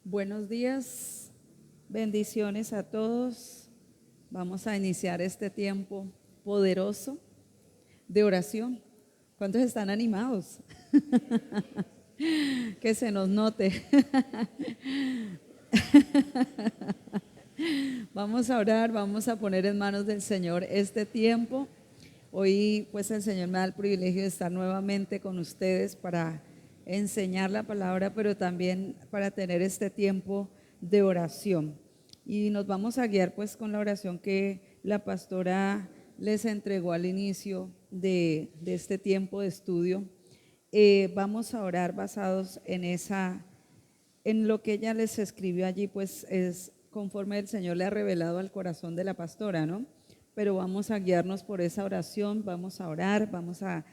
Buenos días, bendiciones a todos. Vamos a iniciar este tiempo poderoso de oración. ¿Cuántos están animados? Que se nos note. Vamos a orar, vamos a poner en manos del Señor este tiempo. Hoy pues el Señor me da el privilegio de estar nuevamente con ustedes para enseñar la palabra, pero también para tener este tiempo de oración. Y nos vamos a guiar pues con la oración que la pastora les entregó al inicio de este tiempo de estudio. Vamos a orar basados en lo que ella les escribió allí, pues es conforme el Señor le ha revelado al corazón de la pastora, ¿no? Pero vamos a guiarnos por esa oración, vamos a orar, vamos a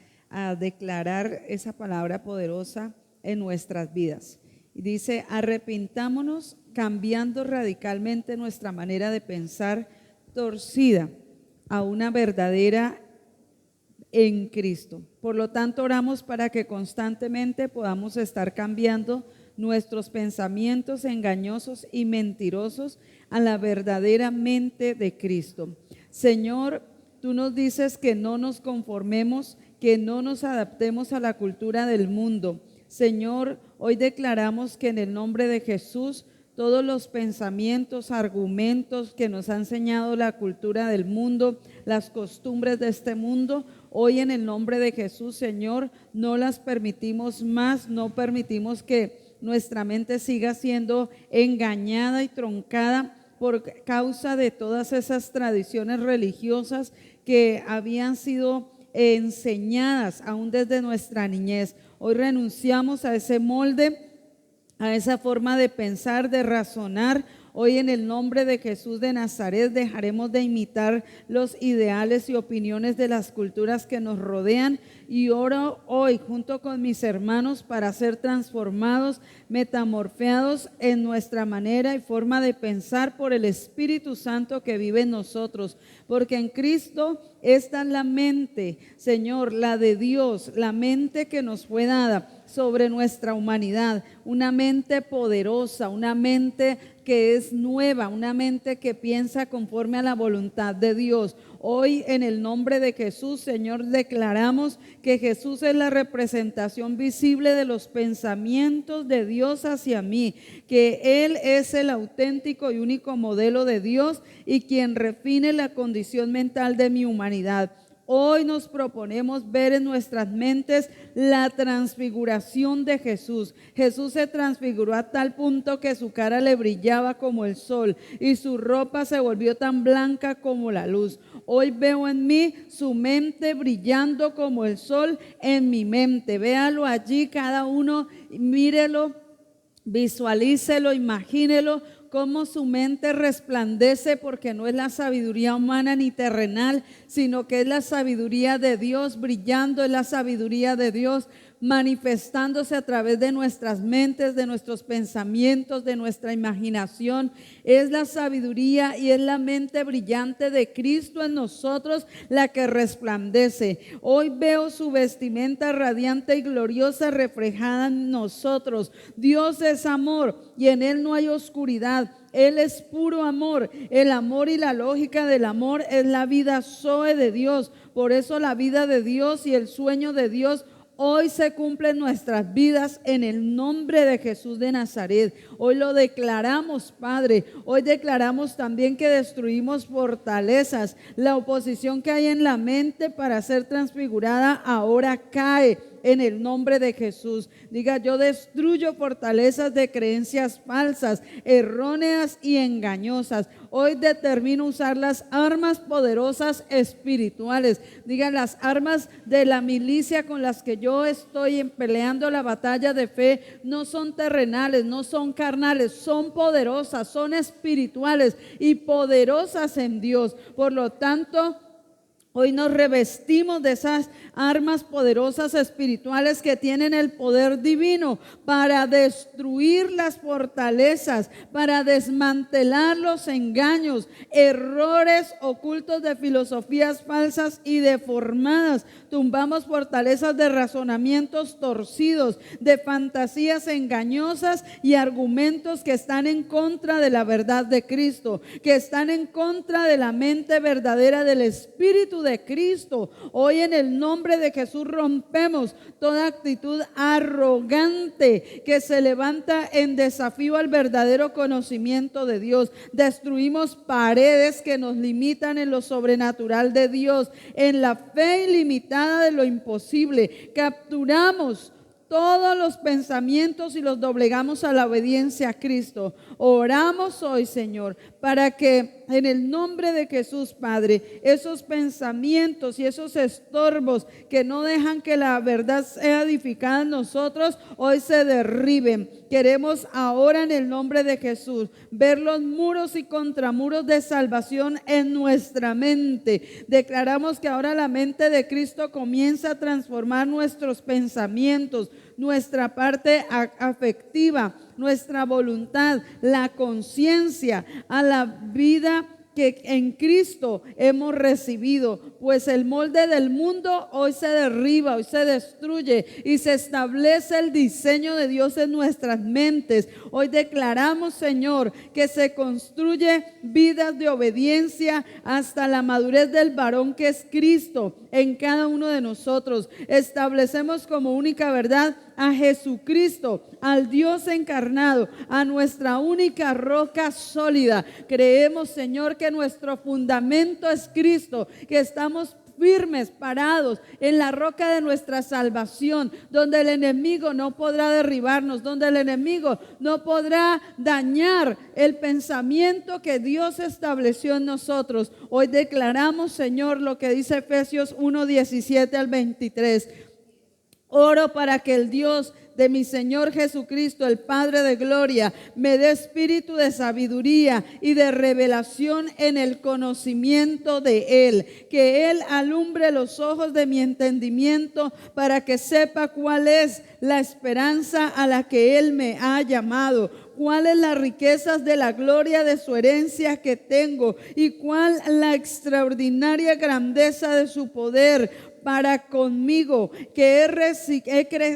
declarar esa palabra poderosa en nuestras vidas. Y dice: arrepintámonos cambiando radicalmente nuestra manera de pensar torcida a una verdadera en Cristo. Por lo tanto, oramos para que constantemente podamos estar cambiando nuestros pensamientos engañosos y mentirosos a la verdadera mente de Cristo. Señor, tú nos dices que no nos conformemos, que no nos adaptemos a la cultura del mundo. Señor, hoy declaramos que en el nombre de Jesús, todos los pensamientos, argumentos que nos ha enseñado la cultura del mundo, las costumbres de este mundo, hoy en el nombre de Jesús, Señor, no las permitimos más, no permitimos que nuestra mente siga siendo engañada y truncada por causa de todas esas tradiciones religiosas que habían sido enseñadas aún desde nuestra niñez. Hoy renunciamos a ese molde, a esa forma de pensar, de razonar. Hoy en el nombre de Jesús de Nazaret dejaremos de imitar los ideales y opiniones de las culturas que nos rodean, y oro hoy junto con mis hermanos para ser transformados, metamorfeados en nuestra manera y forma de pensar por el Espíritu Santo que vive en nosotros, porque en Cristo esta es la mente, Señor, la de Dios, la mente que nos fue dada sobre nuestra humanidad, una mente poderosa, una mente que es nueva, una mente que piensa conforme a la voluntad de Dios. Hoy en el nombre de Jesús, Señor, declaramos que Jesús es la representación visible de los pensamientos de Dios hacia mí, que Él es el auténtico y único modelo de Dios y quien refine la condición mental de mi humanidad. Hoy nos proponemos ver en nuestras mentes la transfiguración de Jesús. Jesús se transfiguró a tal punto que su cara le brillaba como el sol y su ropa se volvió tan blanca como la luz. Hoy veo en mí su mente brillando como el sol en mi mente. Véalo allí cada uno, mírelo, visualícelo, imagínelo, cómo su mente resplandece, porque no es la sabiduría humana ni terrenal, sino que es la sabiduría de Dios brillando, es la sabiduría de Dios manifestándose a través de nuestras mentes, de nuestros pensamientos, de nuestra imaginación. Es la sabiduría y es la mente brillante de Cristo en nosotros la que resplandece. Hoy veo su vestimenta radiante y gloriosa reflejada en nosotros. Dios es amor y en Él no hay oscuridad. Él es puro amor. El amor y la lógica del amor es la vida zoe de Dios. Por eso la vida de Dios y el sueño de Dios hoy se cumplen en nuestras vidas en el nombre de Jesús de Nazaret. Hoy lo declaramos, Padre. Hoy declaramos también que destruimos fortalezas. La oposición que hay en la mente para ser transfigurada ahora cae en el nombre de Jesús. Diga: yo destruyo fortalezas de creencias falsas, erróneas y engañosas. Hoy determino usar las armas poderosas espirituales. Diga: las armas de la milicia con las que yo estoy peleando la batalla de fe no son terrenales, no son carnales, son poderosas, son espirituales y poderosas en Dios. Por lo tanto, Hoy nos revestimos de esas armas poderosas espirituales que tienen el poder divino para destruir las fortalezas, para desmantelar los engaños, errores ocultos de filosofías falsas y deformadas. Tumbamos fortalezas de razonamientos torcidos, de fantasías engañosas y argumentos que están en contra de la verdad de Cristo, que están en contra de la mente verdadera del Espíritu de Cristo. Hoy en el nombre de Jesús rompemos toda actitud arrogante que se levanta en desafío al verdadero conocimiento de Dios. Destruimos paredes que nos limitan en lo sobrenatural de Dios, en la fe ilimitada de lo imposible. Capturamos todos los pensamientos y los doblegamos a la obediencia a Cristo. Oramos hoy, Señor, para que en el nombre de Jesús, Padre, esos pensamientos y esos estorbos que no dejan que la verdad sea edificada en nosotros, hoy se derriben. Queremos ahora en el nombre de Jesús ver los muros y contramuros de salvación en nuestra mente. Declaramos que ahora la mente de Cristo comienza a transformar nuestros pensamientos, nuestra parte afectiva, nuestra voluntad, la conciencia, a la vida que en Cristo hemos recibido, pues el molde del mundo hoy se derriba, hoy se destruye y se establece el diseño de Dios en nuestras mentes. Hoy declaramos, Señor, que se construye vidas de obediencia hasta la madurez del varón que es Cristo en cada uno de nosotros. Establecemos como única verdad a Jesucristo, al Dios encarnado, a nuestra única roca sólida. Creemos, Señor, que nuestro fundamento es Cristo, que estamos firmes, parados en la roca de nuestra salvación, donde el enemigo no podrá derribarnos, donde el enemigo no podrá dañar el pensamiento que Dios estableció en nosotros. Hoy declaramos, Señor, lo que dice Efesios 1:17 al 23. Oro para que el Dios de mi Señor Jesucristo, el Padre de gloria, me dé espíritu de sabiduría y de revelación en el conocimiento de Él, que Él alumbre los ojos de mi entendimiento para que sepa cuál es la esperanza a la que Él me ha llamado, cuáles las riquezas de la gloria de su herencia que tengo y cuál la extraordinaria grandeza de su poder para conmigo, que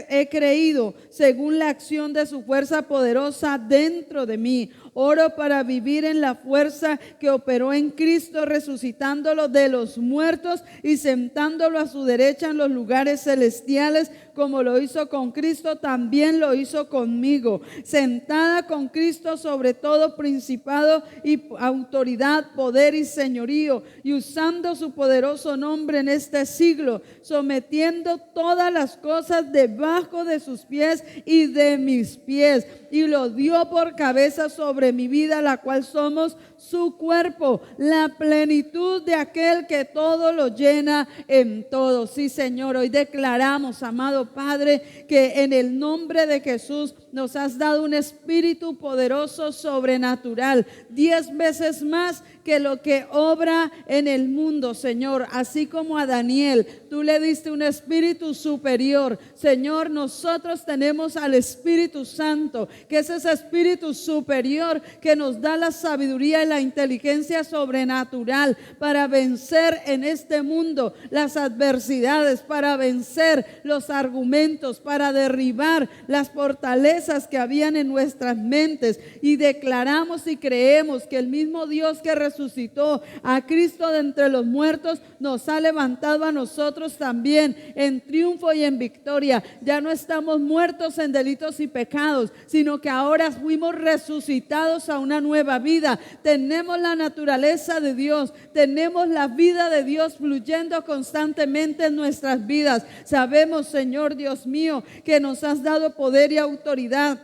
he creído según la acción de su fuerza poderosa dentro de mí. Oro para vivir en la fuerza que operó en Cristo, resucitándolo de los muertos y sentándolo a su derecha en los lugares celestiales, como lo hizo con Cristo, también lo hizo conmigo. Sentada con Cristo sobre todo principado y autoridad, poder y señorío, y usando su poderoso nombre en este siglo, sometiendo todas las cosas debajo de sus pies y de mis pies, y lo dio por cabeza sobre mi vida, la cual somos su cuerpo, la plenitud de aquel que todo lo llena en todo. Sí, Señor, hoy declaramos, amado Padre, que en el nombre de Jesús nos has dado un espíritu poderoso, sobrenatural, 10 veces más que lo que obra en el mundo, Señor. Así como a Daniel tú le diste un espíritu superior, Señor, nosotros tenemos al Espíritu Santo, que es ese espíritu superior que nos da la sabiduría y la inteligencia sobrenatural para vencer en este mundo las adversidades, para vencer los argumentos, para derribar las fortalezas que habían en nuestras mentes. Y declaramos y creemos que el mismo Dios que resucitó a Cristo de entre los muertos nos ha levantado a nosotros también en triunfo y en victoria. Ya no estamos muertos en delitos y pecados, sino que ahora fuimos resucitados a una nueva vida. Tenemos la naturaleza de Dios, tenemos la vida de Dios fluyendo constantemente en nuestras vidas. Sabemos, Señor Dios mío, que nos has dado poder y autoridad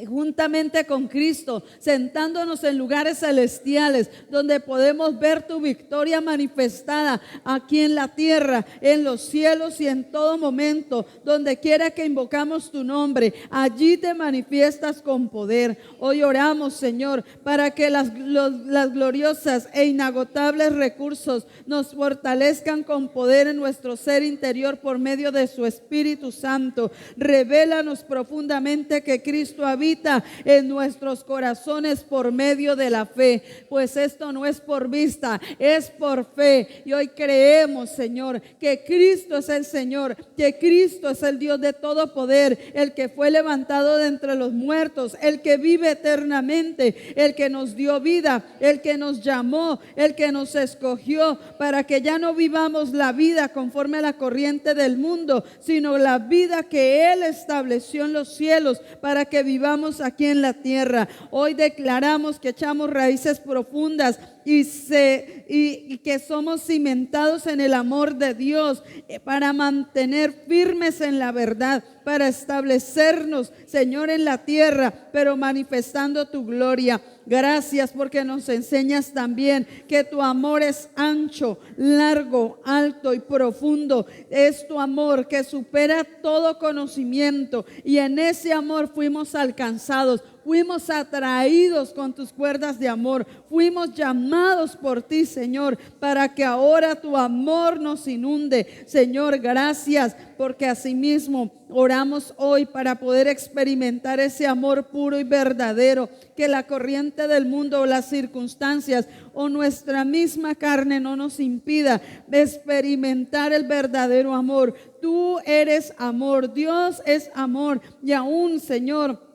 juntamente con Cristo, sentándonos en lugares celestiales, donde podemos ver tu victoria manifestada aquí en la tierra, en los cielos y en todo momento. Donde quiera que invocamos tu nombre, allí te manifiestas con poder. Hoy oramos, Señor, para que las gloriosas e inagotables recursos nos fortalezcan con poder en nuestro ser interior por medio de su Espíritu Santo. Revélanos profundamente que Cristo habita en nuestros corazones por medio de la fe, pues esto no es por vista, es por fe. Y hoy creemos, Señor, que Cristo es el Señor, que Cristo es el Dios de todo poder, el que fue levantado de entre los muertos, el que vive eternamente, el que nos dio vida, el que nos llamó, el que nos escogió para que ya no vivamos la vida conforme a la corriente del mundo, sino la vida que Él estableció en los cielos para que vivamos aquí en la tierra. Hoy declaramos que echamos raíces profundas y que somos cimentados en el amor de Dios para mantener firmes en la verdad, para establecernos, Señor, en la tierra, pero manifestando tu gloria. Gracias porque nos enseñas también que tu amor es ancho, largo, alto y profundo. Es tu amor que supera todo conocimiento, y en ese amor fuimos alcanzados. Fuimos atraídos con tus cuerdas de amor. Fuimos llamados por ti, Señor, para que ahora tu amor nos inunde. Señor, gracias, porque asimismo oramos hoy para poder experimentar ese amor puro y verdadero, que la corriente del mundo o las circunstancias o nuestra misma carne no nos impida experimentar el verdadero amor. Tú eres amor, Dios es amor, y aún, Señor,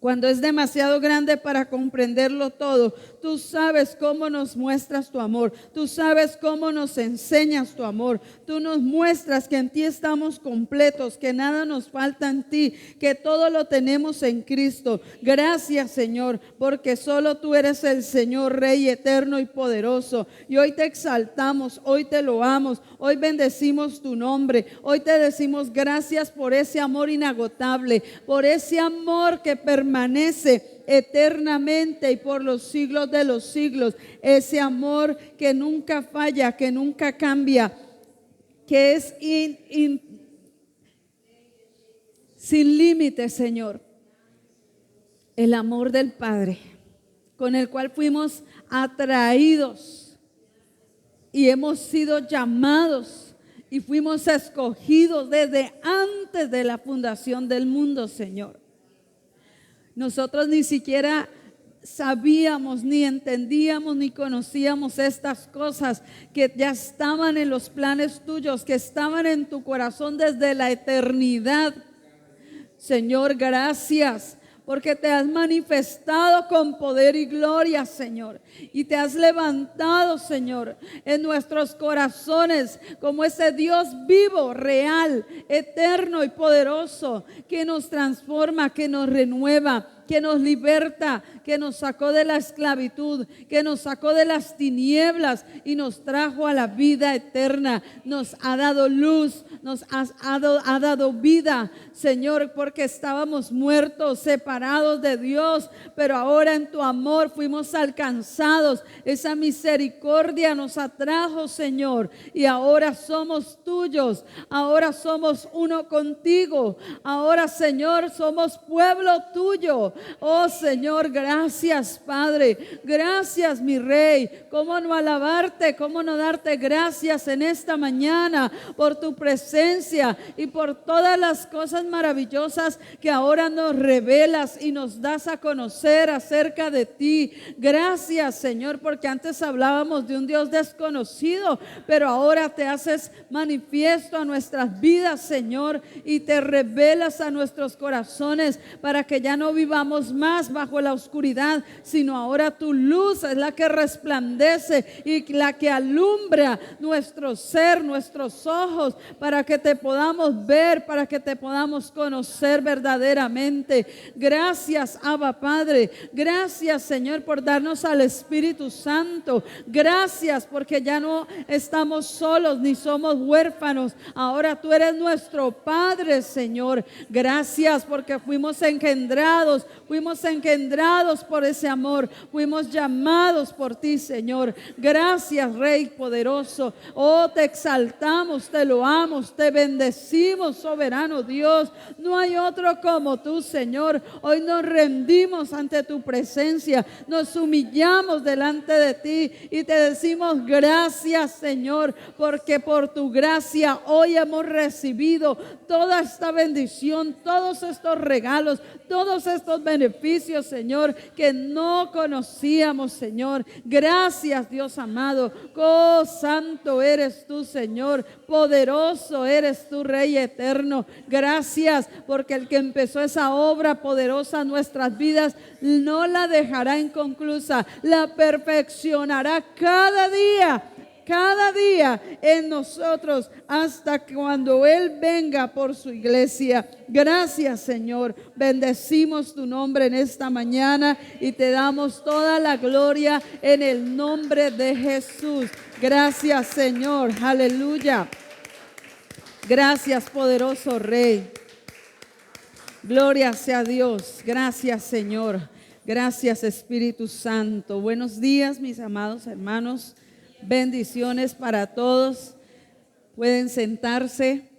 cuando es demasiado grande para comprenderlo todo, tú sabes cómo nos muestras tu amor. Tú sabes cómo nos enseñas tu amor. Tú nos muestras que en ti estamos completos, que nada nos falta en ti, que todo lo tenemos en Cristo. Gracias, Señor, porque solo tú eres el Señor, Rey eterno y poderoso. Y hoy te exaltamos, hoy te loamos, hoy bendecimos tu nombre. Hoy te decimos gracias por ese amor inagotable, por ese amor que permanece eternamente y por los siglos de los siglos. Ese amor que nunca falla, que nunca cambia, que es sin límites, Señor. El amor del Padre, con el cual fuimos atraídos y hemos sido llamados y fuimos escogidos desde antes de la fundación del mundo, Señor. Nosotros ni siquiera sabíamos, ni entendíamos, ni conocíamos estas cosas que ya estaban en los planes tuyos, que estaban en tu corazón desde la eternidad. Señor, gracias, porque te has manifestado con poder y gloria, Señor, y te has levantado, Señor, en nuestros corazones como ese Dios vivo, real, eterno y poderoso, que nos transforma, que nos renueva, que nos liberta, que nos sacó de la esclavitud, que nos sacó de las tinieblas y nos trajo a la vida eterna. Nos ha dado luz, nos ha dado vida, Señor, porque estábamos muertos, separados de Dios, pero ahora en tu amor fuimos alcanzados. Esa misericordia nos atrajo, Señor, y ahora somos tuyos, ahora somos uno contigo, ahora, Señor, somos pueblo tuyo. Oh, Señor, gracias, Padre, gracias, mi Rey. ¿Cómo no alabarte, cómo no darte gracias en esta mañana por tu presencia y por todas las cosas maravillosas que ahora nos revelas y nos das a conocer acerca de ti? Gracias, Señor, porque antes hablábamos de un Dios desconocido, pero ahora te haces manifiesto a nuestras vidas, Señor, y te revelas a nuestros corazones para que ya no vivamos más bajo la oscuridad, sino ahora tu luz es la que resplandece y la que alumbra nuestro ser, nuestros ojos, para que te podamos ver, para que te podamos conocer verdaderamente. Gracias, Abba Padre. Gracias, Señor, por darnos al Espíritu Santo. Gracias porque ya no estamos solos ni somos huérfanos. Ahora tú eres nuestro Padre, Señor. Gracias porque fuimos engendrados fuimos engendrados por ese amor, fuimos llamados por ti, Señor. Gracias, Rey poderoso. Oh, te exaltamos, te loamos, te bendecimos, soberano Dios. No hay otro como tú, Señor. Hoy nos rendimos ante tu presencia, nos humillamos delante de ti y te decimos gracias, Señor, porque por tu gracia hoy hemos recibido toda esta bendición, todos estos regalos, todos estos beneficios, Señor, que no conocíamos, Señor. Gracias, Dios amado. Oh, santo eres tú, Señor. Poderoso eres tú, Rey eterno. Gracias, porque el que empezó esa obra poderosa en nuestras vidas no la dejará inconclusa, la perfeccionará cada día en nosotros hasta cuando Él venga por su iglesia. Gracias, Señor. Bendecimos tu nombre en esta mañana y te damos toda la gloria en el nombre de Jesús. Gracias, Señor. Aleluya. Gracias, poderoso Rey. Gloria sea Dios. Gracias, Señor. Gracias, Espíritu Santo. Buenos días, mis amados hermanos. Bendiciones para todos. Pueden sentarse.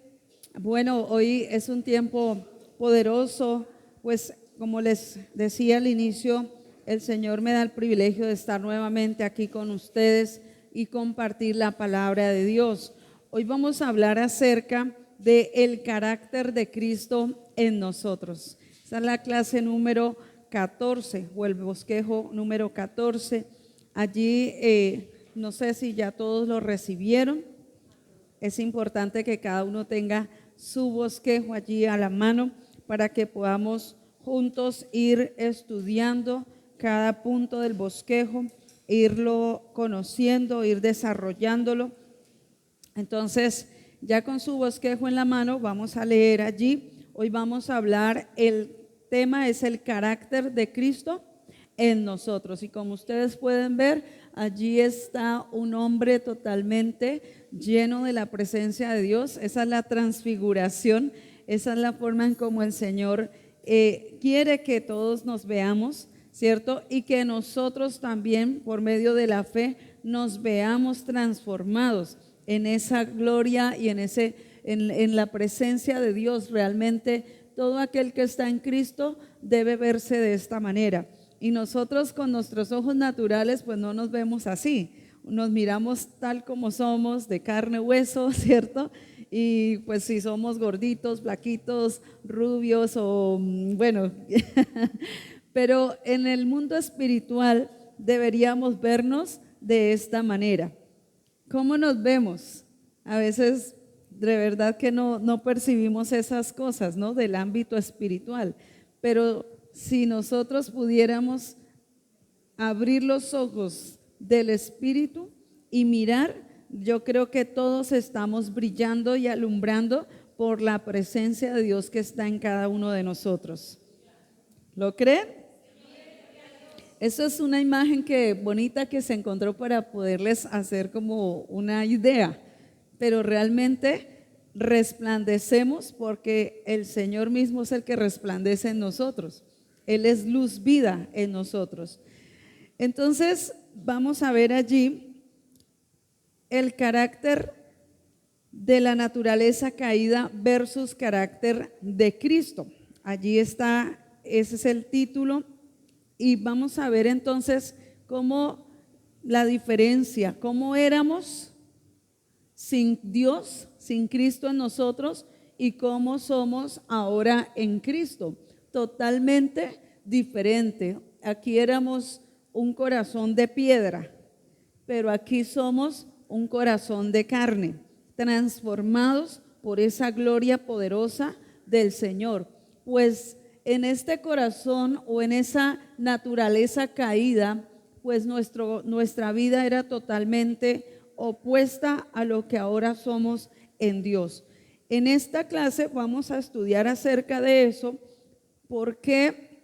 Bueno, hoy es un tiempo poderoso, pues como les decía al inicio, el Señor me da el privilegio de estar nuevamente aquí con ustedes y compartir la palabra de Dios. Hoy vamos a hablar acerca del carácter de Cristo en nosotros. Esa es la clase número 14 o el bosquejo número 14. Allí no sé si ya todos lo recibieron. Es importante que cada uno tenga su bosquejo allí a la mano para que podamos juntos ir estudiando cada punto del bosquejo, irlo conociendo, ir desarrollándolo. Entonces, ya con su bosquejo en la mano, vamos a leer allí. Hoy vamos a hablar, el tema es el carácter de Cristo en nosotros. Y como ustedes pueden ver, allí está un hombre totalmente lleno de la presencia de Dios. Esa es la transfiguración, esa es la forma en como el Señor quiere que todos nos veamos, ¿cierto? Y que nosotros también, por medio de la fe, nos veamos transformados en esa gloria y en la presencia de Dios. Realmente todo aquel que está en Cristo debe verse de esta manera. Y nosotros con nuestros ojos naturales pues no nos vemos así, nos miramos tal como somos, de carne y hueso, ¿cierto? Y pues si somos gorditos, flaquitos, rubios o bueno, pero en el mundo espiritual deberíamos vernos de esta manera. ¿Cómo nos vemos? A veces de verdad que no percibimos esas cosas, ¿no? Del ámbito espiritual, pero si nosotros pudiéramos abrir los ojos del Espíritu y mirar, yo creo que todos estamos brillando y alumbrando por la presencia de Dios que está en cada uno de nosotros. ¿Lo creen? Eso es una imagen bonita que se encontró para poderles hacer como una idea, pero realmente resplandecemos porque el Señor mismo es el que resplandece en nosotros. Él es luz vida en nosotros. Entonces vamos a ver allí el carácter de la naturaleza caída versus carácter de Cristo. Allí está, ese es el título. Y vamos a ver entonces cómo la diferencia, cómo éramos sin Dios, sin Cristo en nosotros y cómo somos ahora en Cristo. Totalmente diferente. Aquí éramos un corazón de piedra, pero aquí somos un corazón de carne, transformados por esa gloria poderosa del Señor. Pues en este corazón o en esa naturaleza caída, pues nuestra vida era totalmente opuesta a lo que ahora somos en Dios. En esta clase vamos a estudiar acerca de eso, por qué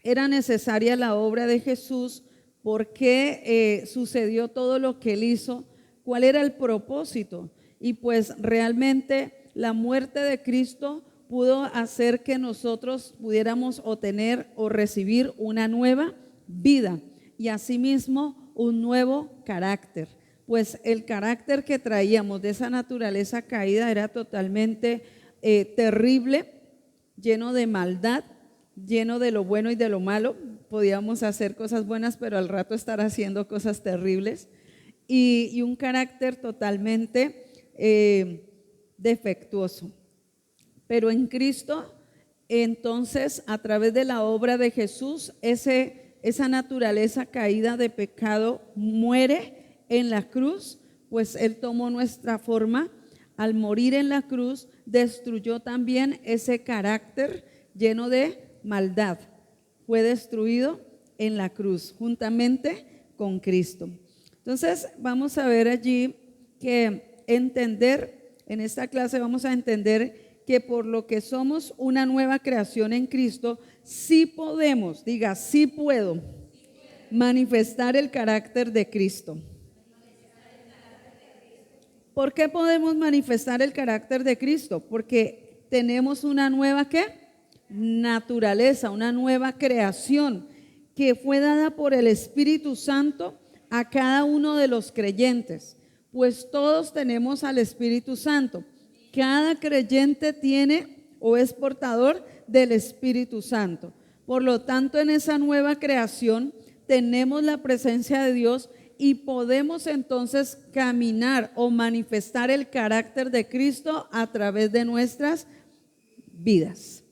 era necesaria la obra de Jesús, por qué sucedió todo lo que Él hizo, cuál era el propósito. Y pues realmente la muerte de Cristo pudo hacer que nosotros pudiéramos obtener o recibir una nueva vida y asimismo un nuevo carácter. Pues el carácter que traíamos de esa naturaleza caída era totalmente terrible, lleno de maldad, lleno de lo bueno y de lo malo. Podíamos hacer cosas buenas, pero al rato estar haciendo cosas terribles. Y un carácter totalmente defectuoso. Pero en Cristo, entonces, a través de la obra de Jesús, esa naturaleza caída de pecado muere en la cruz, pues Él tomó nuestra forma. Al morir en la cruz, destruyó también ese carácter lleno de maldad. Fue destruido en la cruz, juntamente con Cristo. Entonces, vamos a ver allí que en esta clase vamos a entender que por lo que somos una nueva creación en Cristo, sí podemos, diga, sí puedo manifestar el carácter de Cristo. ¿Por qué podemos manifestar el carácter de Cristo? Porque tenemos una nueva ¿qué? Naturaleza, una nueva creación que fue dada por el Espíritu Santo a cada uno de los creyentes. Pues todos tenemos al Espíritu Santo. Cada creyente tiene o es portador del Espíritu Santo. Por lo tanto, en esa nueva creación tenemos la presencia de Dios y podemos entonces caminar o manifestar el carácter de Cristo a través de nuestras vidas.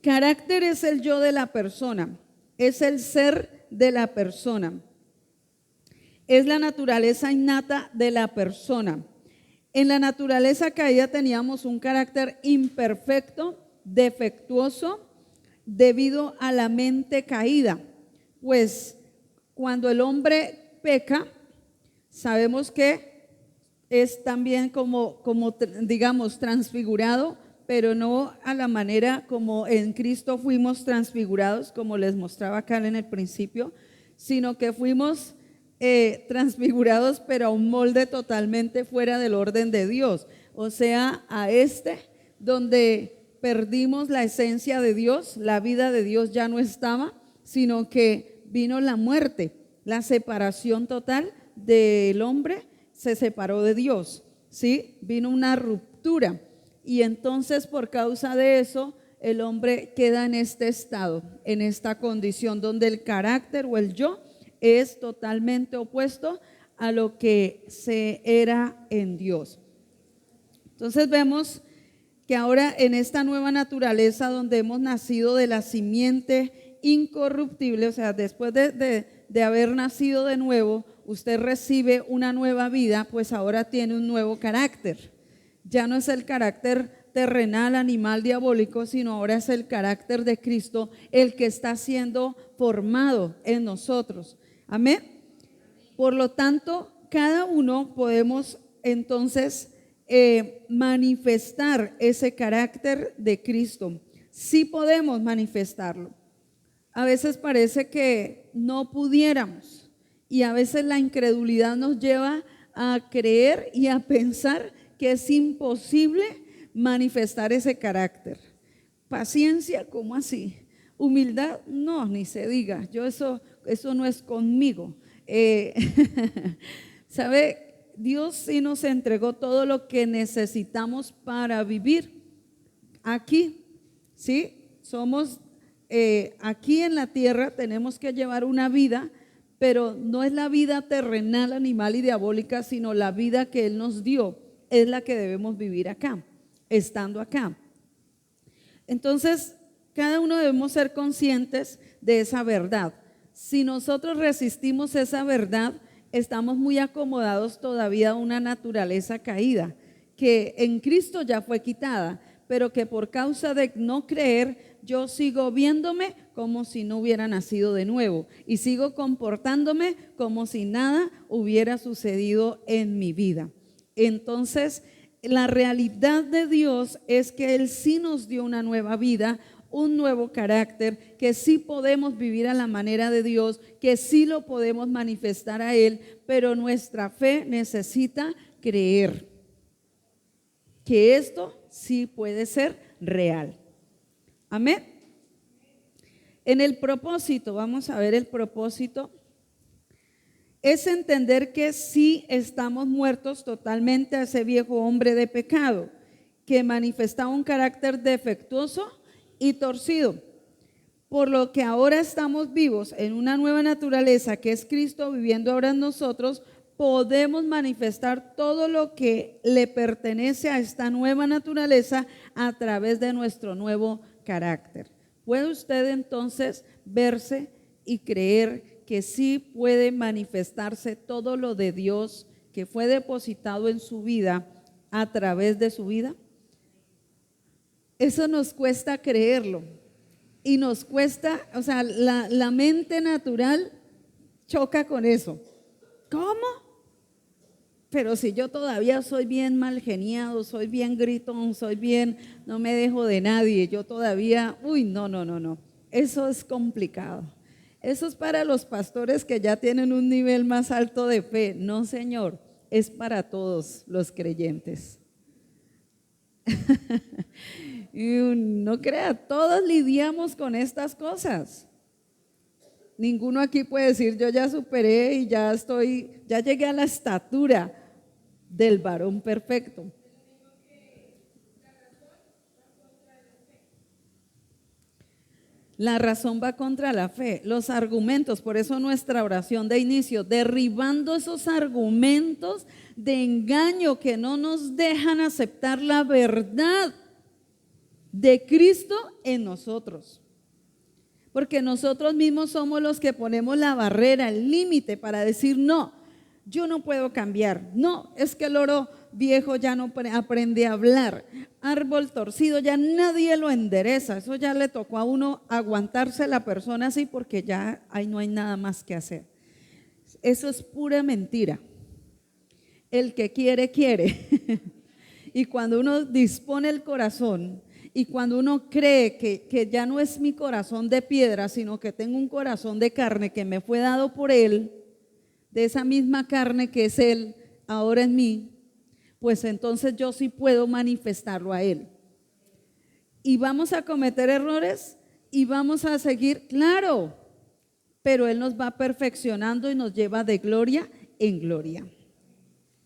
Carácter es el yo de la persona, es el ser de la persona, es la naturaleza innata de la persona. En la naturaleza caída teníamos un carácter imperfecto, defectuoso, debido a la mente caída. Pues cuando el hombre peca, sabemos que es también como digamos, transfigurado, pero no a la manera como en Cristo fuimos transfigurados, como les mostraba acá en el principio, sino que fuimos transfigurados, pero a un molde totalmente fuera del orden de Dios, o sea, a donde perdimos la esencia de Dios, la vida de Dios ya no estaba, sino que vino la muerte, la separación total del hombre, se separó de Dios, ¿sí? Vino una ruptura y entonces por causa de eso el hombre queda en este estado, en esta condición donde el carácter o el yo es totalmente opuesto a lo que se era en Dios. Entonces vemos que ahora en esta nueva naturaleza donde hemos nacido de la simiente incorruptible, o sea, después de haber nacido de nuevo, usted recibe una nueva vida, pues ahora tiene un nuevo carácter. Ya no es el carácter terrenal, animal, diabólico, sino ahora es el carácter de Cristo el que está siendo formado en nosotros. Amén. Por lo tanto, cada uno podemos entonces manifestar ese carácter de Cristo. Sí podemos manifestarlo. A veces parece que no pudiéramos y a veces la incredulidad nos lleva a creer y a pensar que es imposible manifestar ese carácter. Paciencia, ¿cómo así? Humildad, no, ni se diga. Yo eso no es conmigo. ¿Sabe? Dios sí nos entregó todo lo que necesitamos para vivir aquí, ¿sí? Somos aquí en la tierra, tenemos que llevar una vida, pero no es la vida terrenal, animal y diabólica, sino la vida que Él nos dio, es la que debemos vivir acá, estando acá. Entonces, cada uno debemos ser conscientes de esa verdad. Si nosotros resistimos esa verdad, estamos muy acomodados todavía a una naturaleza caída, que en Cristo ya fue quitada, pero que por causa de no creer, yo sigo viéndome como si no hubiera nacido de nuevo y sigo comportándome como si nada hubiera sucedido en mi vida. Entonces, la realidad de Dios es que Él sí nos dio una nueva vida, un nuevo carácter, que sí podemos vivir a la manera de Dios, que sí lo podemos manifestar a Él, pero nuestra fe necesita creer que esto sí puede ser real. Amén. En el propósito, vamos a ver el propósito, es entender que sí estamos muertos totalmente a ese viejo hombre de pecado que manifestaba un carácter defectuoso y torcido, por lo que ahora estamos vivos en una nueva naturaleza que es Cristo viviendo ahora en nosotros. Podemos manifestar todo lo que le pertenece a esta nueva naturaleza a través de nuestro nuevo carácter. ¿Puede usted entonces verse y creer que sí puede manifestarse todo lo de Dios que fue depositado en su vida a través de su vida? Eso nos cuesta creerlo y nos cuesta, o sea, la mente natural choca con eso. ¿Cómo? Pero si yo todavía soy bien mal geniado, soy bien gritón, soy bien, no me dejo de nadie, yo todavía, no. Eso es complicado. Eso es para los pastores que ya tienen un nivel más alto de fe. No, Señor, es para todos los creyentes. Y no crea, todos lidiamos con estas cosas. Ninguno aquí puede decir yo ya superé y ya llegué a la estatura del varón perfecto. La razón va contra la fe, los argumentos, por eso nuestra oración de inicio, derribando esos argumentos de engaño que no nos dejan aceptar la verdad de Cristo en nosotros. Porque nosotros mismos somos los que ponemos la barrera, el límite para decir no, yo no puedo cambiar. No, es que el loro viejo ya no aprende a hablar. Árbol torcido ya nadie lo endereza. Eso ya le tocó a uno aguantarse la persona así porque ya ahí no hay nada más que hacer. Eso es pura mentira. El que quiere, quiere. Y cuando uno dispone el corazón y cuando uno cree que ya no es mi corazón de piedra, sino que tengo un corazón de carne que me fue dado por Él, de esa misma carne que es Él ahora en mí, pues entonces yo sí puedo manifestarlo a Él. Y vamos a cometer errores y vamos a seguir, claro, pero Él nos va perfeccionando y nos lleva de gloria en gloria.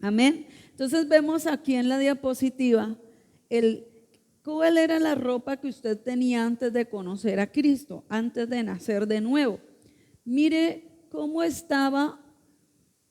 Amén. Entonces vemos aquí en la diapositiva ¿cuál era la ropa que usted tenía antes de conocer a Cristo, antes de nacer de nuevo? Mire cómo estaba,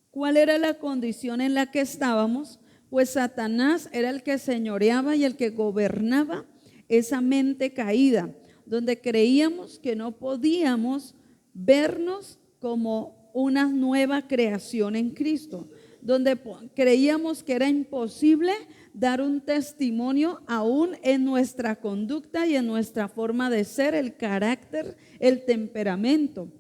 cuál era la condición en la que estábamos. Pues Satanás era el que señoreaba y el que gobernaba esa mente caída, donde creíamos que no podíamos vernos como una nueva creación en Cristo, donde creíamos que era imposible dar un testimonio aún en nuestra conducta y en nuestra forma de ser, el carácter, el temperamento.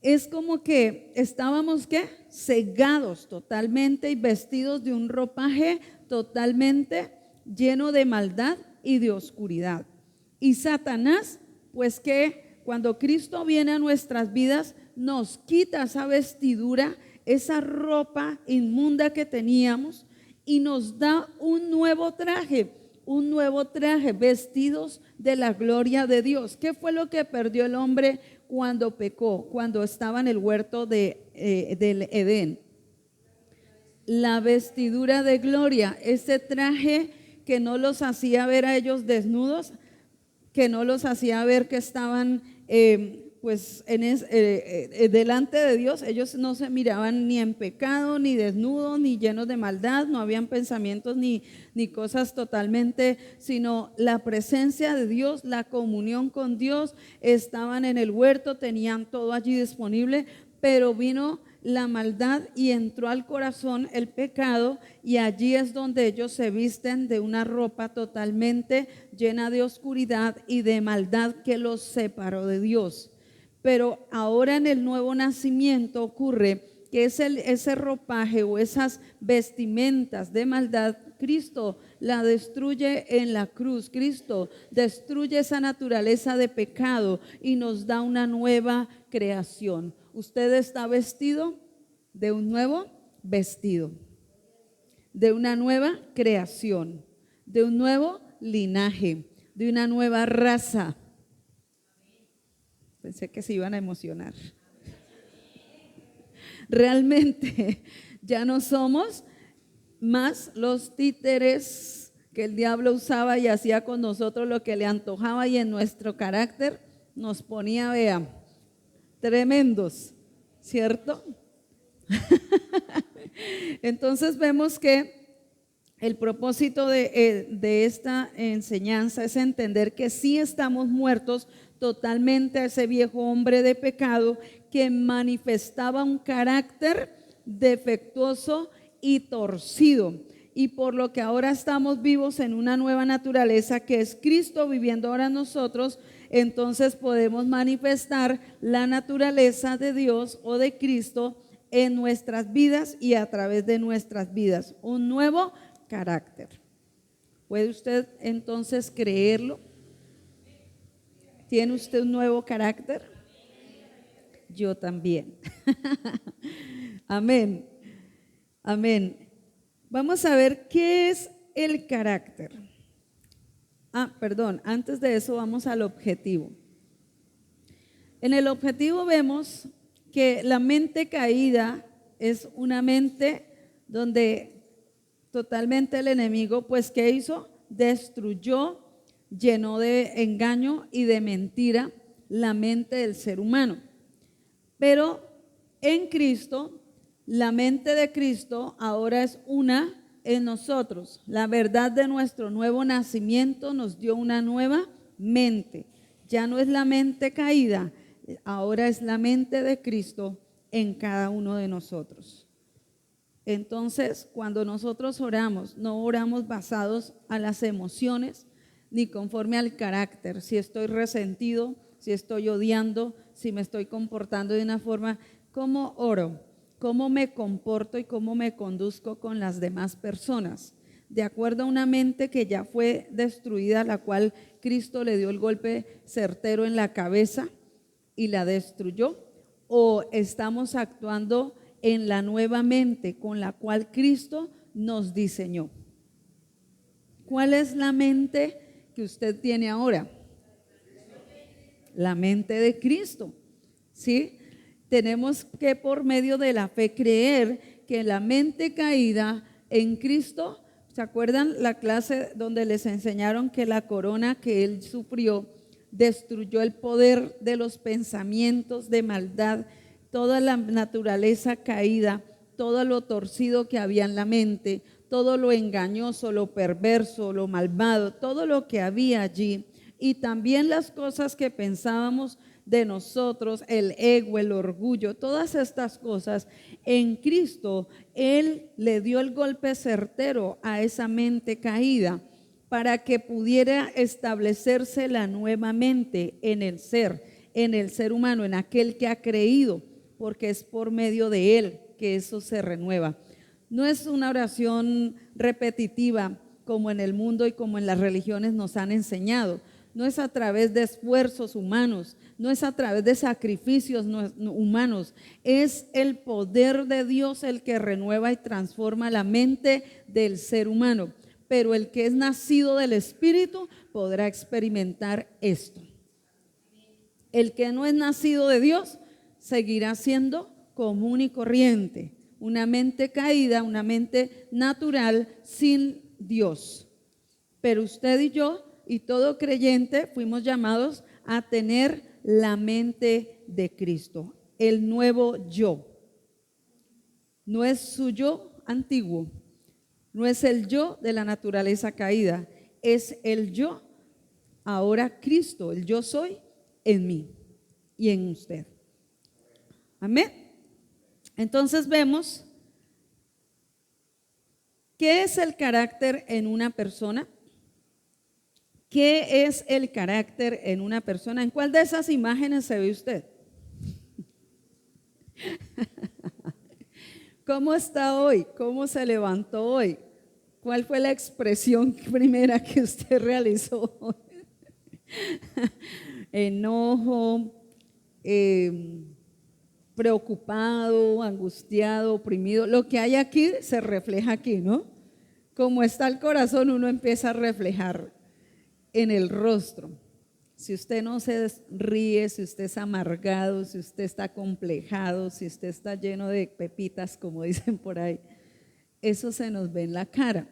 Es como que estábamos cegados totalmente y vestidos de un ropaje totalmente lleno de maldad y de oscuridad. Y Satanás, pues que cuando Cristo viene a nuestras vidas, nos quita esa vestidura, esa ropa inmunda que teníamos y nos da un nuevo traje, vestidos de la gloria de Dios. ¿Qué fue lo que perdió el hombre cuando pecó, cuando estaba en el huerto del Edén? La vestidura de gloria, ese traje que no los hacía ver a ellos desnudos, que no los hacía ver que estaban delante de Dios. Ellos no se miraban ni en pecado, ni desnudos, ni llenos de maldad, no habían pensamientos ni cosas totalmente, sino la presencia de Dios, la comunión con Dios. Estaban en el huerto, tenían todo allí disponible, pero vino la maldad y entró al corazón el pecado, y allí es donde ellos se visten de una ropa totalmente llena de oscuridad y de maldad que los separó de Dios. Pero ahora en el nuevo nacimiento ocurre que ese ropaje o esas vestimentas de maldad, Cristo la destruye en la cruz. Cristo destruye esa naturaleza de pecado y nos da una nueva creación. Usted está vestido de un nuevo vestido, de una nueva creación, de un nuevo linaje, de una nueva raza. Pensé que se iban a emocionar. Realmente ya no somos más los títeres que el diablo usaba y hacía con nosotros lo que le antojaba, y en nuestro carácter nos ponía, vea, tremendos, ¿cierto? Entonces vemos que el propósito de esta enseñanza es entender que sí estamos muertos totalmente a ese viejo hombre de pecado que manifestaba un carácter defectuoso y torcido, y por lo que ahora estamos vivos en una nueva naturaleza que es Cristo viviendo ahora en nosotros. Entonces podemos manifestar la naturaleza de Dios o de Cristo en nuestras vidas y a través de nuestras vidas, un nuevo carácter. ¿Puede usted entonces creerlo? ¿Tiene usted un nuevo carácter? Yo también. Amén. Amén. Vamos a ver qué es el carácter. Perdón, antes de eso vamos al objetivo. En el objetivo vemos que la mente caída es una mente donde totalmente el enemigo, pues, ¿qué hizo? Destruyó, llenó de engaño y de mentira la mente del ser humano. Pero en Cristo, la mente de Cristo ahora es una en nosotros. La verdad de nuestro nuevo nacimiento nos dio una nueva mente. Ya no es la mente caída, ahora es la mente de Cristo en cada uno de nosotros. Entonces, cuando nosotros oramos, no oramos basados a las emociones ni conforme al carácter. Si estoy resentido, si estoy odiando, si me estoy comportando de una forma, ¿cómo oro? ¿Cómo me comporto y cómo me conduzco con las demás personas? De acuerdo a una mente que ya fue destruida, a la cual Cristo le dio el golpe certero en la cabeza y la destruyó, o estamos actuando en la nueva mente con la cual Cristo nos diseñó. ¿Cuál es la mente que usted tiene ahora? La mente de Cristo, ¿sí? Tenemos que por medio de la fe creer que la mente caída en Cristo, ¿se acuerdan la clase donde les enseñaron que la corona que Él sufrió destruyó el poder de los pensamientos de maldad, toda la naturaleza caída, todo lo torcido que había en la mente, todo lo engañoso, lo perverso, lo malvado, todo lo que había allí, y también las cosas que pensábamos de nosotros, el ego, el orgullo, todas estas cosas? En Cristo Él le dio el golpe certero a esa mente caída para que pudiera establecerse la nueva mente en el ser humano, en aquel que ha creído, porque es por medio de Él que eso se renueva. No es una oración repetitiva como en el mundo y como en las religiones nos han enseñado. No es a través de esfuerzos humanos, no es a través de sacrificios humanos, es el poder de Dios el que renueva y transforma la mente del ser humano. Pero el que es nacido del Espíritu podrá experimentar esto. El que no es nacido de Dios seguirá siendo común y corriente, una mente caída, una mente natural sin Dios. Pero usted y yo y todo creyente fuimos llamados a tener la mente de Cristo, el nuevo yo. No es su yo antiguo, no es el yo de la naturaleza caída, es el yo ahora Cristo, el yo soy en mí y en usted. Amén. Entonces vemos qué es el carácter en una persona. ¿Qué es el carácter en una persona? ¿En cuál de esas imágenes se ve usted? ¿Cómo está hoy? ¿Cómo se levantó hoy? ¿Cuál fue la expresión primera que usted realizó hoy? Enojo, preocupado, angustiado, oprimido. Lo que hay aquí se refleja aquí, ¿no? como está el corazón, uno empieza a reflejar en el rostro. Si usted no se ríe, si usted es amargado, si usted está complejado, si usted está lleno de pepitas, como dicen por ahí, eso se nos ve en la cara.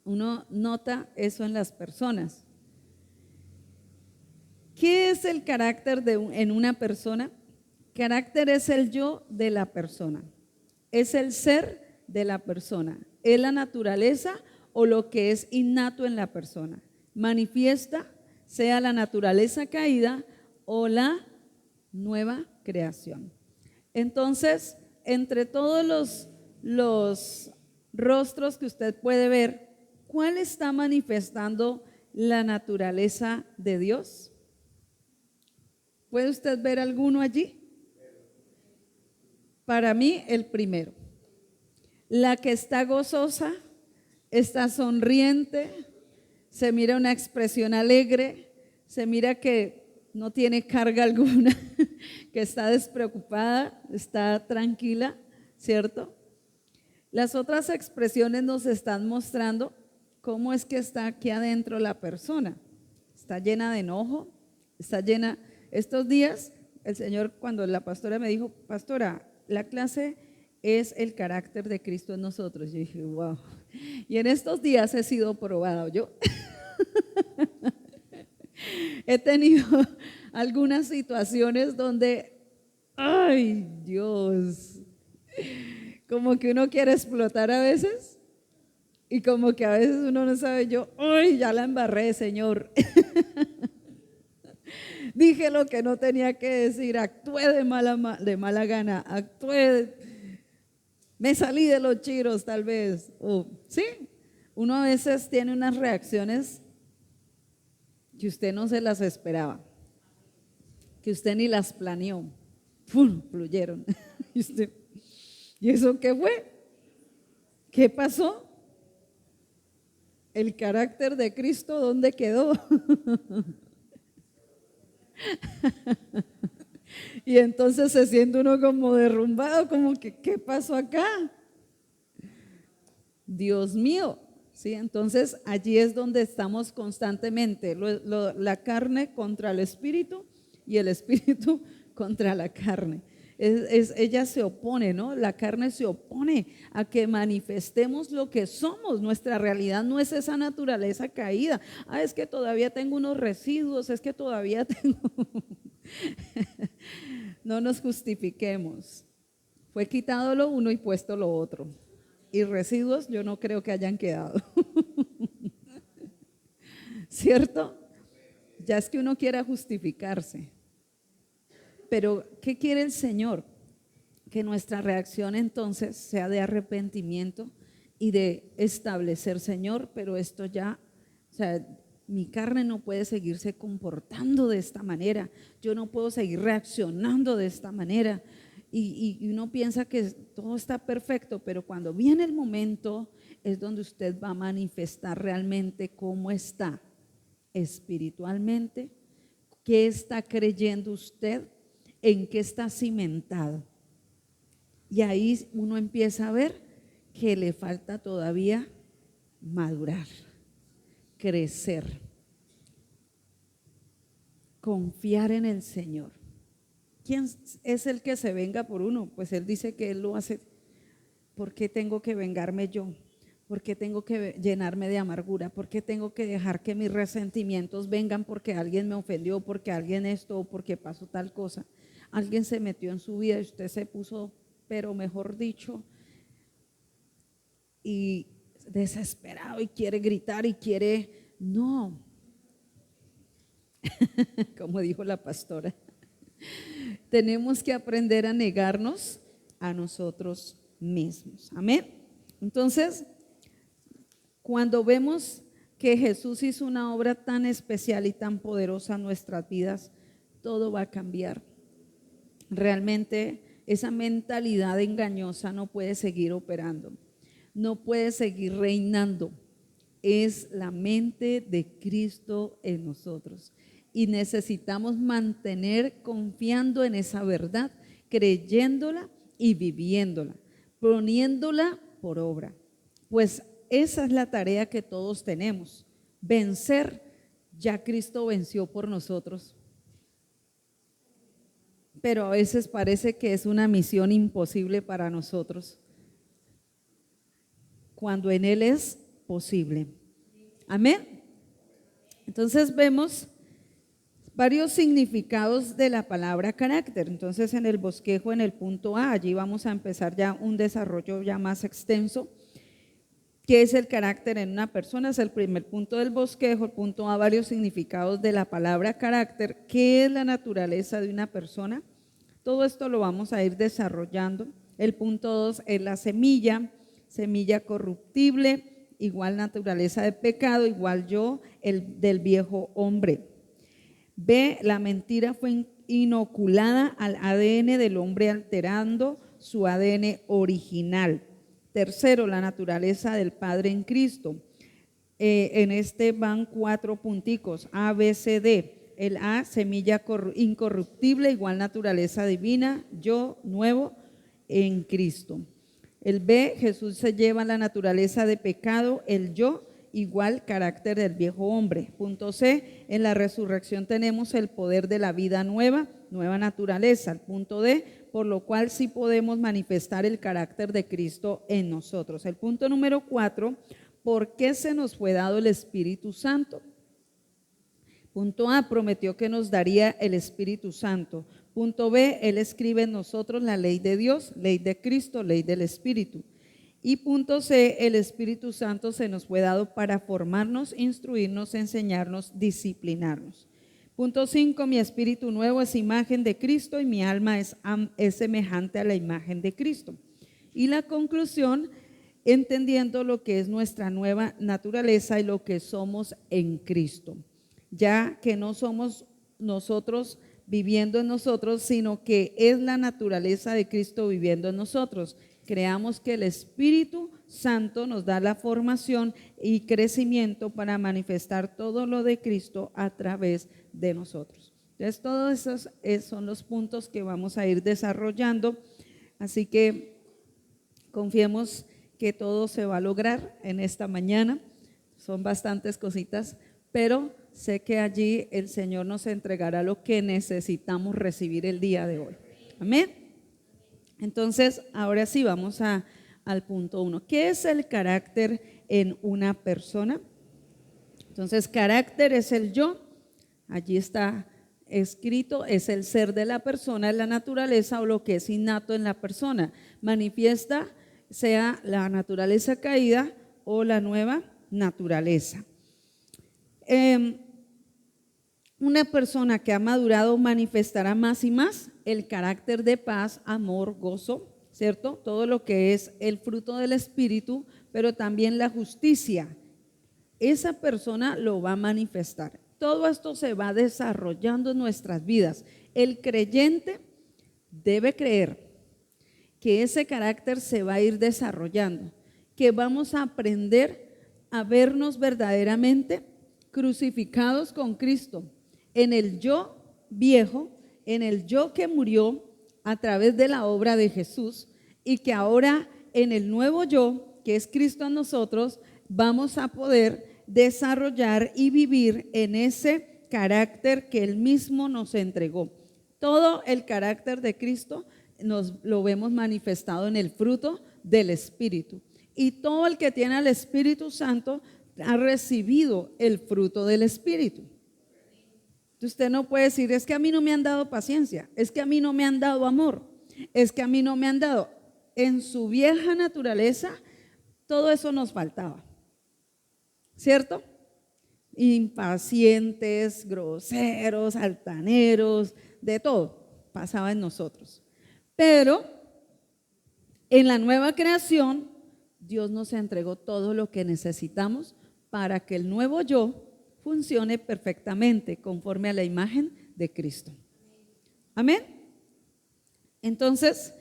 Uno nota eso en las personas. ¿Qué es el carácter en una persona? Carácter es el yo de la persona, es el ser de la persona, es la naturaleza o lo que es innato en la persona. Manifiesta sea la naturaleza caída o la nueva creación. Entonces, entre todos los rostros que usted puede ver, ¿cuál está manifestando la naturaleza de Dios? ¿Puede usted ver alguno allí? Para mí, el primero. La que está gozosa, está sonriente, se mira una expresión alegre, se mira que no tiene carga alguna, que está despreocupada, está tranquila, ¿cierto? Las otras expresiones nos están mostrando cómo es que está aquí adentro la persona. Está llena de enojo, está llena. Estos días, el Señor, cuando la pastora me dijo, pastora, la clase es el carácter de Cristo en nosotros. Yo dije, wow. Y en estos días he sido probado yo. He tenido algunas situaciones donde, ay Dios, como que uno quiere explotar a veces y como que a veces uno no sabe, yo, ay, ya la embarré, Señor. Dije lo que no tenía que decir, actué de mala gana, me salí de los chiros tal vez. Sí, uno a veces tiene unas reacciones que usted no se las esperaba, que usted ni las planeó. ¡Pum! Fluyeron. ¿Y eso qué fue? ¿Qué pasó? ¿El carácter de Cristo dónde quedó? Y entonces se siente uno como derrumbado, como que ¿qué pasó acá? Dios mío, ¿sí? Entonces allí es donde estamos constantemente, la carne contra el espíritu y el espíritu contra la carne. Ella se opone, ¿no? La carne se opone a que manifestemos lo que somos. Nuestra realidad no es esa naturaleza caída. Es que todavía tengo unos residuos, es que todavía tengo... No nos justifiquemos. Fue quitado lo uno y puesto lo otro. Y residuos yo no creo que hayan quedado. ¿Cierto? Ya es que uno quiera justificarse. Pero, ¿qué quiere el Señor? Que nuestra reacción entonces sea de arrepentimiento y de establecer, Señor, pero esto ya, o sea, mi carne no puede seguirse comportando de esta manera, yo no puedo seguir reaccionando de esta manera. Y uno piensa que todo está perfecto, pero cuando viene el momento es donde usted va a manifestar realmente cómo está espiritualmente, qué está creyendo usted, en qué está cimentado. Y ahí uno empieza a ver que le falta todavía madurar, crecer, confiar en el Señor. ¿Quién es el que se venga por uno? Pues Él dice que Él lo hace. ¿Por qué tengo que vengarme yo? ¿Por qué tengo que llenarme de amargura? ¿Por qué tengo que dejar que mis resentimientos vengan porque alguien me ofendió, porque alguien esto, porque pasó tal cosa? Alguien se metió en su vida y usted se puso, pero mejor dicho, y desesperado y quiere gritar y quiere, no, como dijo la pastora, tenemos que aprender a negarnos a nosotros mismos. Amén. Entonces, cuando vemos que Jesús hizo una obra tan especial y tan poderosa en nuestras vidas, todo va a cambiar. Realmente esa mentalidad engañosa no puede seguir operando, no puede seguir reinando. Es la mente de Cristo en nosotros y necesitamos mantener confiando en esa verdad, creyéndola y viviéndola, poniéndola por obra. Pues esa es la tarea que todos tenemos, vencer. Ya Cristo venció por nosotros, pero a veces parece que es una misión imposible para nosotros, cuando en Él es posible. Amén. Entonces vemos varios significados de la palabra carácter. Entonces en el bosquejo, en el punto A, allí vamos a empezar ya un desarrollo ya más extenso. ¿Qué es el carácter en una persona? Es el primer punto del bosquejo. El punto A, varios significados de la palabra carácter. ¿Qué es la naturaleza de una persona? Todo esto lo vamos a ir desarrollando. El punto 2 es la semilla, semilla corruptible, igual naturaleza de pecado, igual yo, el del viejo hombre. B, la mentira fue inoculada al ADN del hombre, alterando su ADN original. Tercero, la naturaleza del Padre en Cristo. En este van 4 punticos, A, B, C, D. El A, semilla incorruptible, igual naturaleza divina, yo nuevo en Cristo. El B, Jesús se lleva la naturaleza de pecado, el yo igual carácter del viejo hombre. Punto C, en la resurrección tenemos el poder de la vida nueva, nueva naturaleza. El punto D, por lo cual sí podemos manifestar el carácter de Cristo en nosotros. El punto número 4, ¿por qué se nos fue dado el Espíritu Santo? Punto A, prometió que nos daría el Espíritu Santo. Punto B, Él escribe en nosotros la ley de Dios, ley de Cristo, ley del Espíritu. Y punto C, el Espíritu Santo se nos fue dado para formarnos, instruirnos, enseñarnos, disciplinarnos. Punto 5, mi espíritu nuevo es imagen de Cristo y mi alma es semejante a la imagen de Cristo. Y la conclusión, entendiendo lo que es nuestra nueva naturaleza y lo que somos en Cristo. Ya que no somos nosotros viviendo en nosotros, sino que es la naturaleza de Cristo viviendo en nosotros. Creamos que el Espíritu Santo nos da la formación y crecimiento para manifestar todo lo de Cristo a través de nosotros. Entonces, todos esos son los puntos que vamos a ir desarrollando. Así que confiemos que todo se va a lograr en esta mañana. Son bastantes cositas, pero sé que allí el Señor nos entregará lo que necesitamos recibir el día de hoy. Amén. Entonces, ahora sí vamos al punto 1. ¿Qué es el carácter en una persona? Entonces, carácter es el yo, allí está escrito, es el ser de la persona, es la naturaleza o lo que es innato en la persona. Manifiesta sea la naturaleza caída o la nueva naturaleza. Una persona que ha madurado manifestará más y más el carácter de paz, amor, gozo, ¿cierto? Todo lo que es el fruto del Espíritu, pero también la justicia. Esa persona lo va a manifestar. Todo esto se va desarrollando en nuestras vidas. El creyente debe creer que ese carácter se va a ir desarrollando, que vamos a aprender a vernos verdaderamente crucificados con Cristo, en el yo viejo, en el yo que murió a través de la obra de Jesús, y que ahora en el nuevo yo, que es Cristo en nosotros, vamos a poder desarrollar y vivir en ese carácter que Él mismo nos entregó. Todo el carácter de Cristo lo vemos manifestado en el fruto del Espíritu. Y todo el que tiene al Espíritu Santo ha recibido el fruto del Espíritu. Usted no puede decir, es que a mí no me han dado paciencia, es que a mí no me han dado amor, es que a mí no me han dado. En su vieja naturaleza, todo eso nos faltaba, ¿cierto? Impacientes, groseros, altaneros, de todo pasaba en nosotros. Pero en la nueva creación, Dios nos entregó todo lo que necesitamos para que el nuevo yo funcione perfectamente conforme a la imagen de Cristo. Amén. Entonces,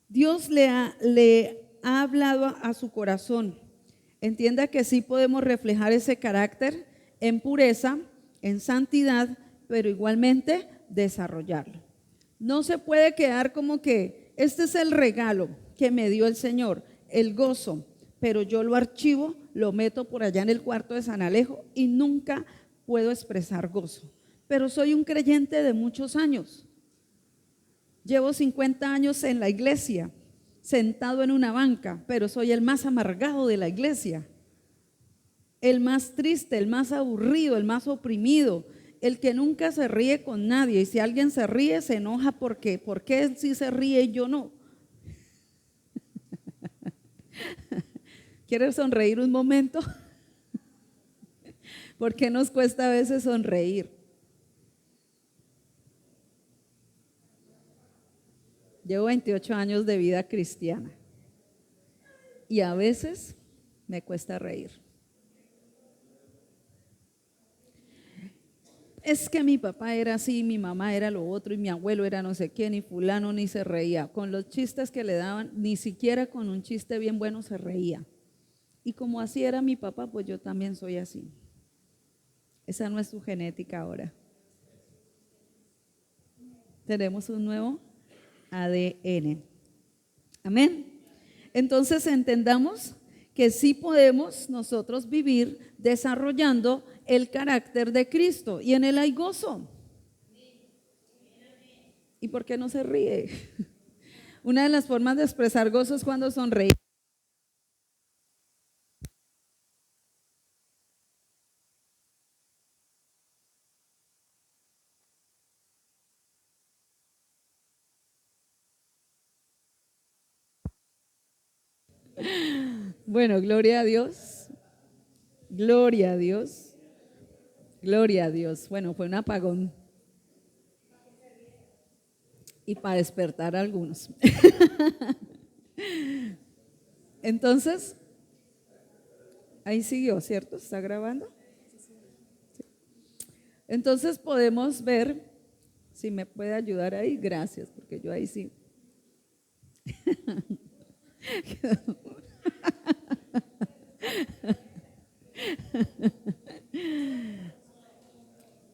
Dios le ha hablado a su corazón. Entienda que sí podemos reflejar ese carácter en pureza, en santidad, pero igualmente desarrollarlo. No se puede quedar como que este es el regalo que me dio el Señor, el gozo, pero yo lo archivo, lo meto por allá en el cuarto de San Alejo y nunca puedo expresar gozo. Pero soy un creyente de muchos años. Llevo 50 años en la iglesia, sentado en una banca, pero soy el más amargado de la iglesia, el más triste, el más aburrido, el más oprimido, el que nunca se ríe con nadie. Y si alguien se ríe, se enoja porque él sí se ríe y yo no. ¿Quieres sonreír un momento? ¿Por qué nos cuesta a veces sonreír? Llevo 28 años de vida cristiana y a veces me cuesta reír. Es que mi papá era así, mi mamá era lo otro y mi abuelo era no sé quién y fulano ni se reía. Con los chistes que le daban, ni siquiera con un chiste bien bueno se reía. Y como así era mi papá, pues yo también soy así. Esa no es su genética ahora. Tenemos un nuevo ADN. Amén. Entonces entendamos que sí podemos nosotros vivir desarrollando el carácter de Cristo y en él hay gozo. ¿Y por qué no se ríe? Una de las formas de expresar gozo es cuando sonreír. Bueno, gloria a Dios, gloria a Dios, gloria a Dios. Bueno, fue un apagón y para despertar a algunos. Entonces, ahí siguió, ¿cierto? ¿Está grabando? Entonces podemos ver, si me puede ayudar ahí, gracias, porque yo ahí sí.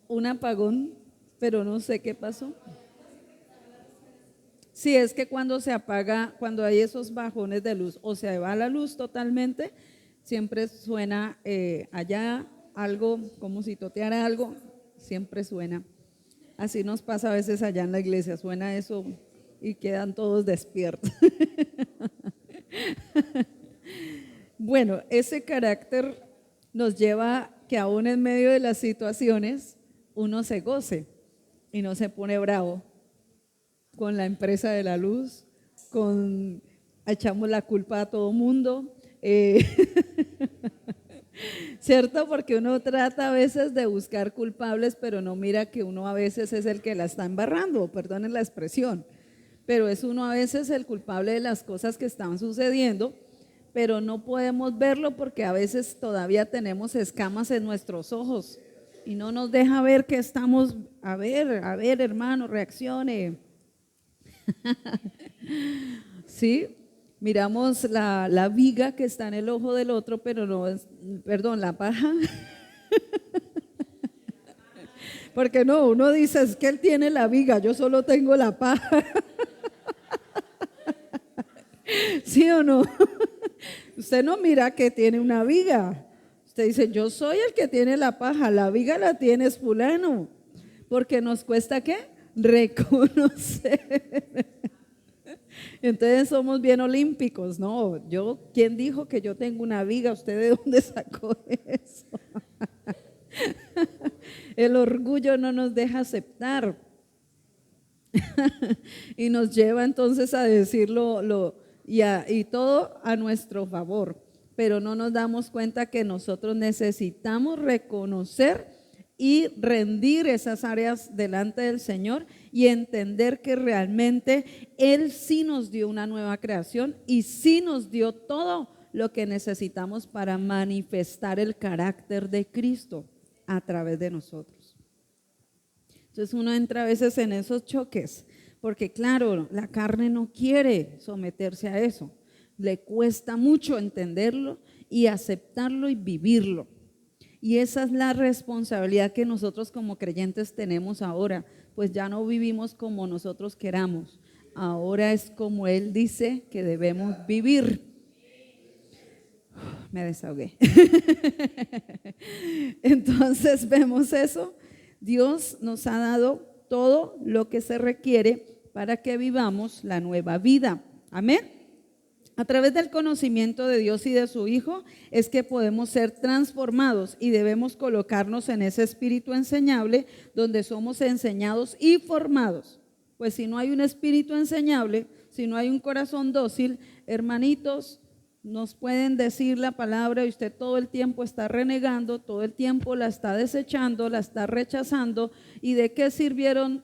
Un apagón, pero no sé qué pasó. Sí, es que cuando se apaga, cuando hay esos bajones de luz o se va la luz totalmente, siempre suena allá algo, como si toteara algo, siempre suena. Así nos pasa a veces allá en la iglesia, suena eso y quedan todos despiertos. Bueno, ese carácter nos lleva que aún en medio de las situaciones uno se goce y no se pone bravo con la empresa de la luz, echamos la culpa a todo mundo, ¿cierto? Porque uno trata a veces de buscar culpables, pero no mira que uno a veces es el que la está embarrando, perdonen la expresión, pero es uno a veces el culpable de las cosas que están sucediendo, pero no podemos verlo porque a veces todavía tenemos escamas en nuestros ojos y no nos deja ver que estamos, a ver hermano, reaccione. Sí, miramos la viga que está en el ojo del otro, pero no es, perdón, la paja. Porque no, uno dice, es que él tiene la viga, yo solo tengo la paja. ¿Sí o no? Usted no mira que tiene una viga. Usted dice, yo soy el que tiene la paja, la viga la tiene fulano. Porque nos cuesta, ¿qué? Reconocer. Entonces somos bien olímpicos, ¿no? ¿Quién dijo que yo tengo una viga? ¿Usted de dónde sacó eso? El orgullo no nos deja aceptar y nos lleva entonces a decirlo y todo a nuestro favor, pero no nos damos cuenta que nosotros necesitamos reconocer y rendir esas áreas delante del Señor y entender que realmente Él sí nos dio una nueva creación y sí nos dio todo lo que necesitamos para manifestar el carácter de Cristo a través de nosotros. Entonces uno entra a veces en esos choques, porque claro, la carne no quiere someterse a eso, le cuesta mucho entenderlo y aceptarlo y vivirlo. Y esa es la responsabilidad que nosotros como creyentes tenemos ahora, pues ya no vivimos como nosotros queramos, ahora es como Él dice que debemos vivir. Me desahogué. Entonces vemos eso. Dios nos ha dado todo lo que se requiere para que vivamos la nueva vida. Amén. A través del conocimiento de Dios y de su Hijo es que podemos ser transformados y debemos colocarnos en ese espíritu enseñable donde somos enseñados y formados. Pues si no hay un espíritu enseñable, si no hay un corazón dócil, hermanitos, nos pueden decir la palabra y usted todo el tiempo está renegando, todo el tiempo la está desechando, la está rechazando. ¿Y de qué sirvieron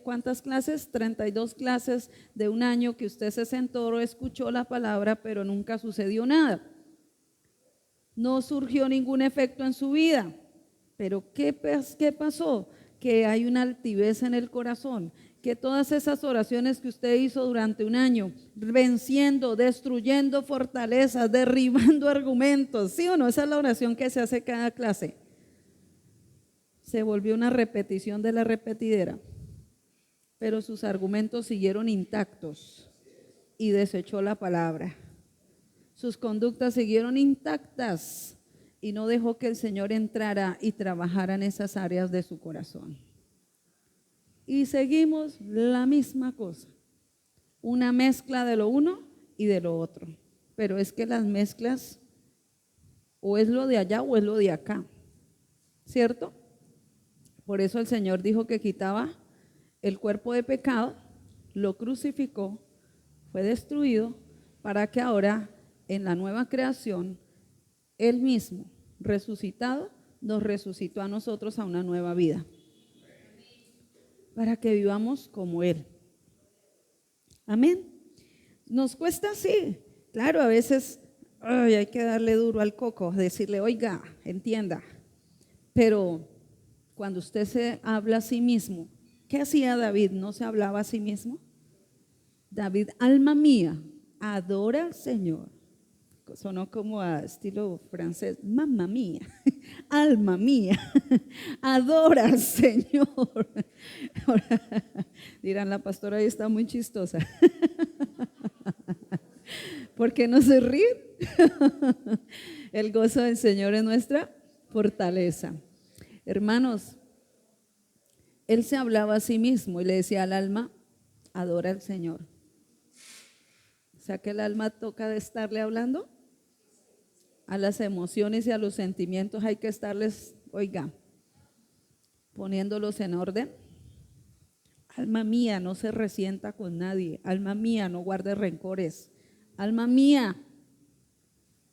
cuántas clases? 32 clases de un año que usted se sentó, escuchó la palabra, pero nunca sucedió nada. No surgió ningún efecto en su vida. Pero ¿qué pasó? Que hay una altivez en el corazón, que todas esas oraciones que usted hizo durante un año, venciendo, destruyendo fortalezas, derribando argumentos, ¿sí o no? Esa es la oración que se hace cada clase. Se volvió una repetición de la repetidera, pero sus argumentos siguieron intactos y desechó la palabra. Sus conductas siguieron intactas y no dejó que el Señor entrara y trabajara en esas áreas de su corazón. Y seguimos la misma cosa, una mezcla de lo uno y de lo otro. Pero es que las mezclas o es lo de allá o es lo de acá, ¿cierto? Por eso el Señor dijo que quitaba el cuerpo de pecado, lo crucificó, fue destruido, para que ahora en la nueva creación, Él mismo, resucitado, nos resucitó a nosotros a una nueva vida, para que vivamos como Él. Amén. Nos cuesta así, claro, a veces hay que darle duro al coco, decirle, oiga, entienda, pero cuando usted se habla a sí mismo, ¿qué hacía David? ¿No se hablaba a sí mismo? David, alma mía, adora al Señor. Sonó como a estilo francés, mamma mía, alma mía, adora al Señor. Ahora, dirán, la pastora ahí está muy chistosa. ¿Por qué no se ríen? El gozo del Señor es nuestra fortaleza. Hermanos, Él se hablaba a sí mismo y le decía al alma, adora al Señor. O sea que el alma toca de estarle hablando. A las emociones y a los sentimientos hay que estarles, oiga, poniéndolos en orden. Alma mía, no se resienta con nadie. Alma mía, no guarde rencores. Alma mía,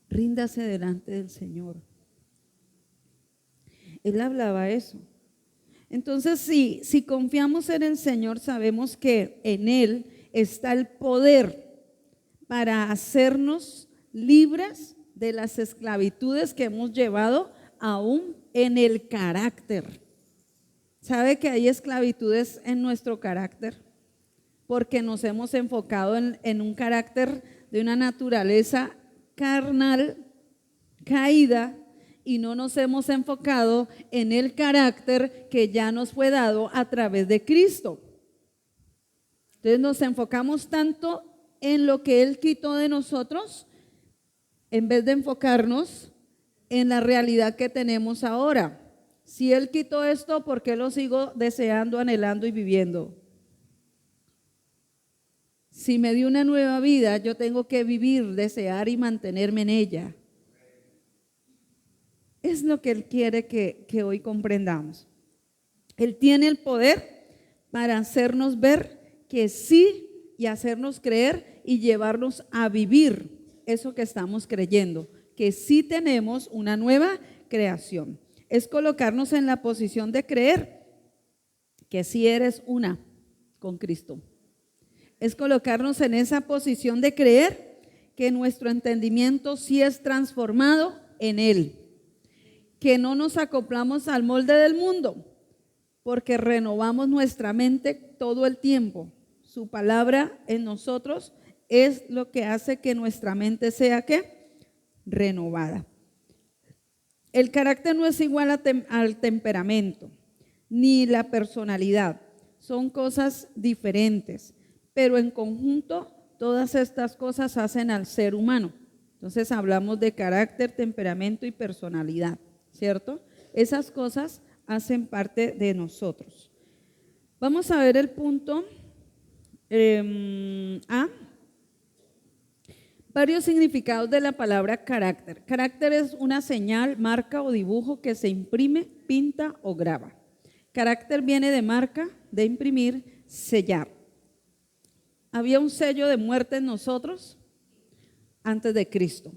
ríndase delante del Señor. Él hablaba eso. Entonces, si confiamos en el Señor, sabemos que en Él está el poder para hacernos libres de las esclavitudes que hemos llevado aún en el carácter. ¿Sabe que hay esclavitudes en nuestro carácter? Porque nos hemos enfocado en un carácter de una naturaleza carnal, caída, y no nos hemos enfocado en el carácter que ya nos fue dado a través de Cristo. Entonces nos enfocamos tanto en lo que Él quitó de nosotros, en vez de enfocarnos en la realidad que tenemos ahora. Si Él quitó esto, ¿por qué lo sigo deseando, anhelando y viviendo? Si me dio una nueva vida, yo tengo que vivir, desear y mantenerme en ella. Es lo que Él quiere que hoy comprendamos. Él tiene el poder para hacernos ver que sí y hacernos creer y llevarnos a vivir eso que estamos creyendo, que sí tenemos una nueva creación. Es colocarnos en la posición de creer que sí eres una con Cristo. Es colocarnos en esa posición de creer que nuestro entendimiento sí es transformado en Él, que no nos acoplamos al molde del mundo, porque renovamos nuestra mente todo el tiempo. Su palabra en nosotros es lo que hace que nuestra mente sea ¿qué? Renovada. El carácter no es igual al temperamento, ni la personalidad. Son cosas diferentes, pero en conjunto todas estas cosas hacen al ser humano. Entonces hablamos de carácter, temperamento y personalidad, ¿cierto? Esas cosas hacen parte de nosotros. Vamos a ver el punto A. Varios significados de la palabra carácter. Carácter es una señal, marca o dibujo que se imprime, pinta o graba. Carácter viene de marca, de imprimir, sellar. Había un sello de muerte en nosotros antes de Cristo,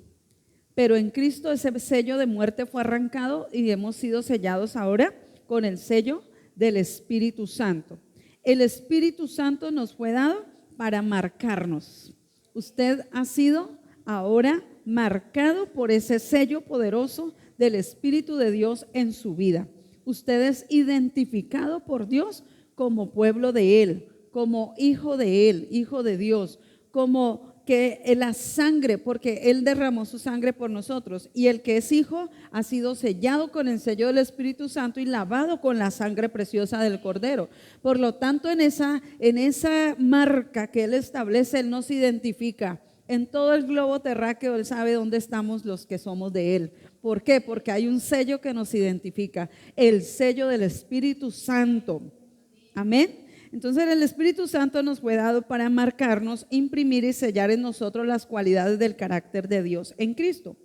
pero en Cristo ese sello de muerte fue arrancado y hemos sido sellados ahora con el sello del Espíritu Santo. El Espíritu Santo nos fue dado para marcarnos. Usted ha sido ahora marcado por ese sello poderoso del Espíritu de Dios en su vida. Usted es identificado por Dios como pueblo de Él, como hijo de Él, hijo de Dios, como que la sangre, porque Él derramó su sangre por nosotros, y el que es hijo ha sido sellado con el sello del Espíritu Santo y lavado con la sangre preciosa del Cordero. Por lo tanto, en esa marca que Él establece, Él nos identifica. En todo el globo terráqueo Él sabe dónde estamos los que somos de Él. ¿Por qué? Porque hay un sello que nos identifica, el sello del Espíritu Santo. Amén. Entonces el Espíritu Santo nos fue dado para marcarnos, imprimir y sellar en nosotros las cualidades del carácter de Dios en Cristo.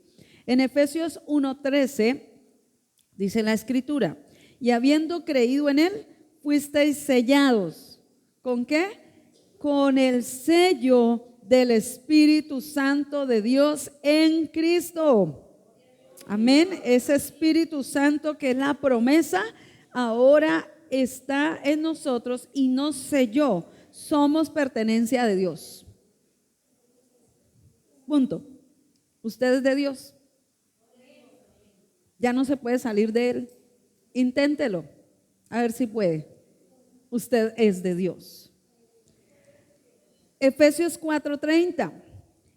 En Efesios 1:13 dice la Escritura: y habiendo creído en Él, fuisteis sellados. ¿Con qué? Con el sello del Espíritu Santo de Dios en Cristo. Amén. Ese Espíritu Santo que es la promesa, ahora está en nosotros y nos selló. Somos pertenencia de Dios. Punto. Usted es de Dios. Ya no se puede salir de Él. Inténtelo, a ver si puede. Usted es de Dios. Efesios 4:30.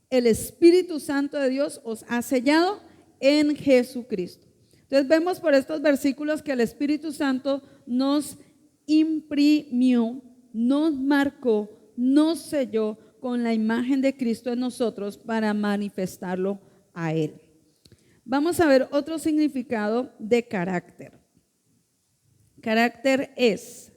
El Espíritu Santo de Dios os ha sellado en Jesucristo. Entonces vemos por estos versículos que el Espíritu Santo nos imprimió, nos marcó, nos selló con la imagen de Cristo en nosotros para manifestarlo a Él. Vamos a ver otro significado de carácter. Carácter es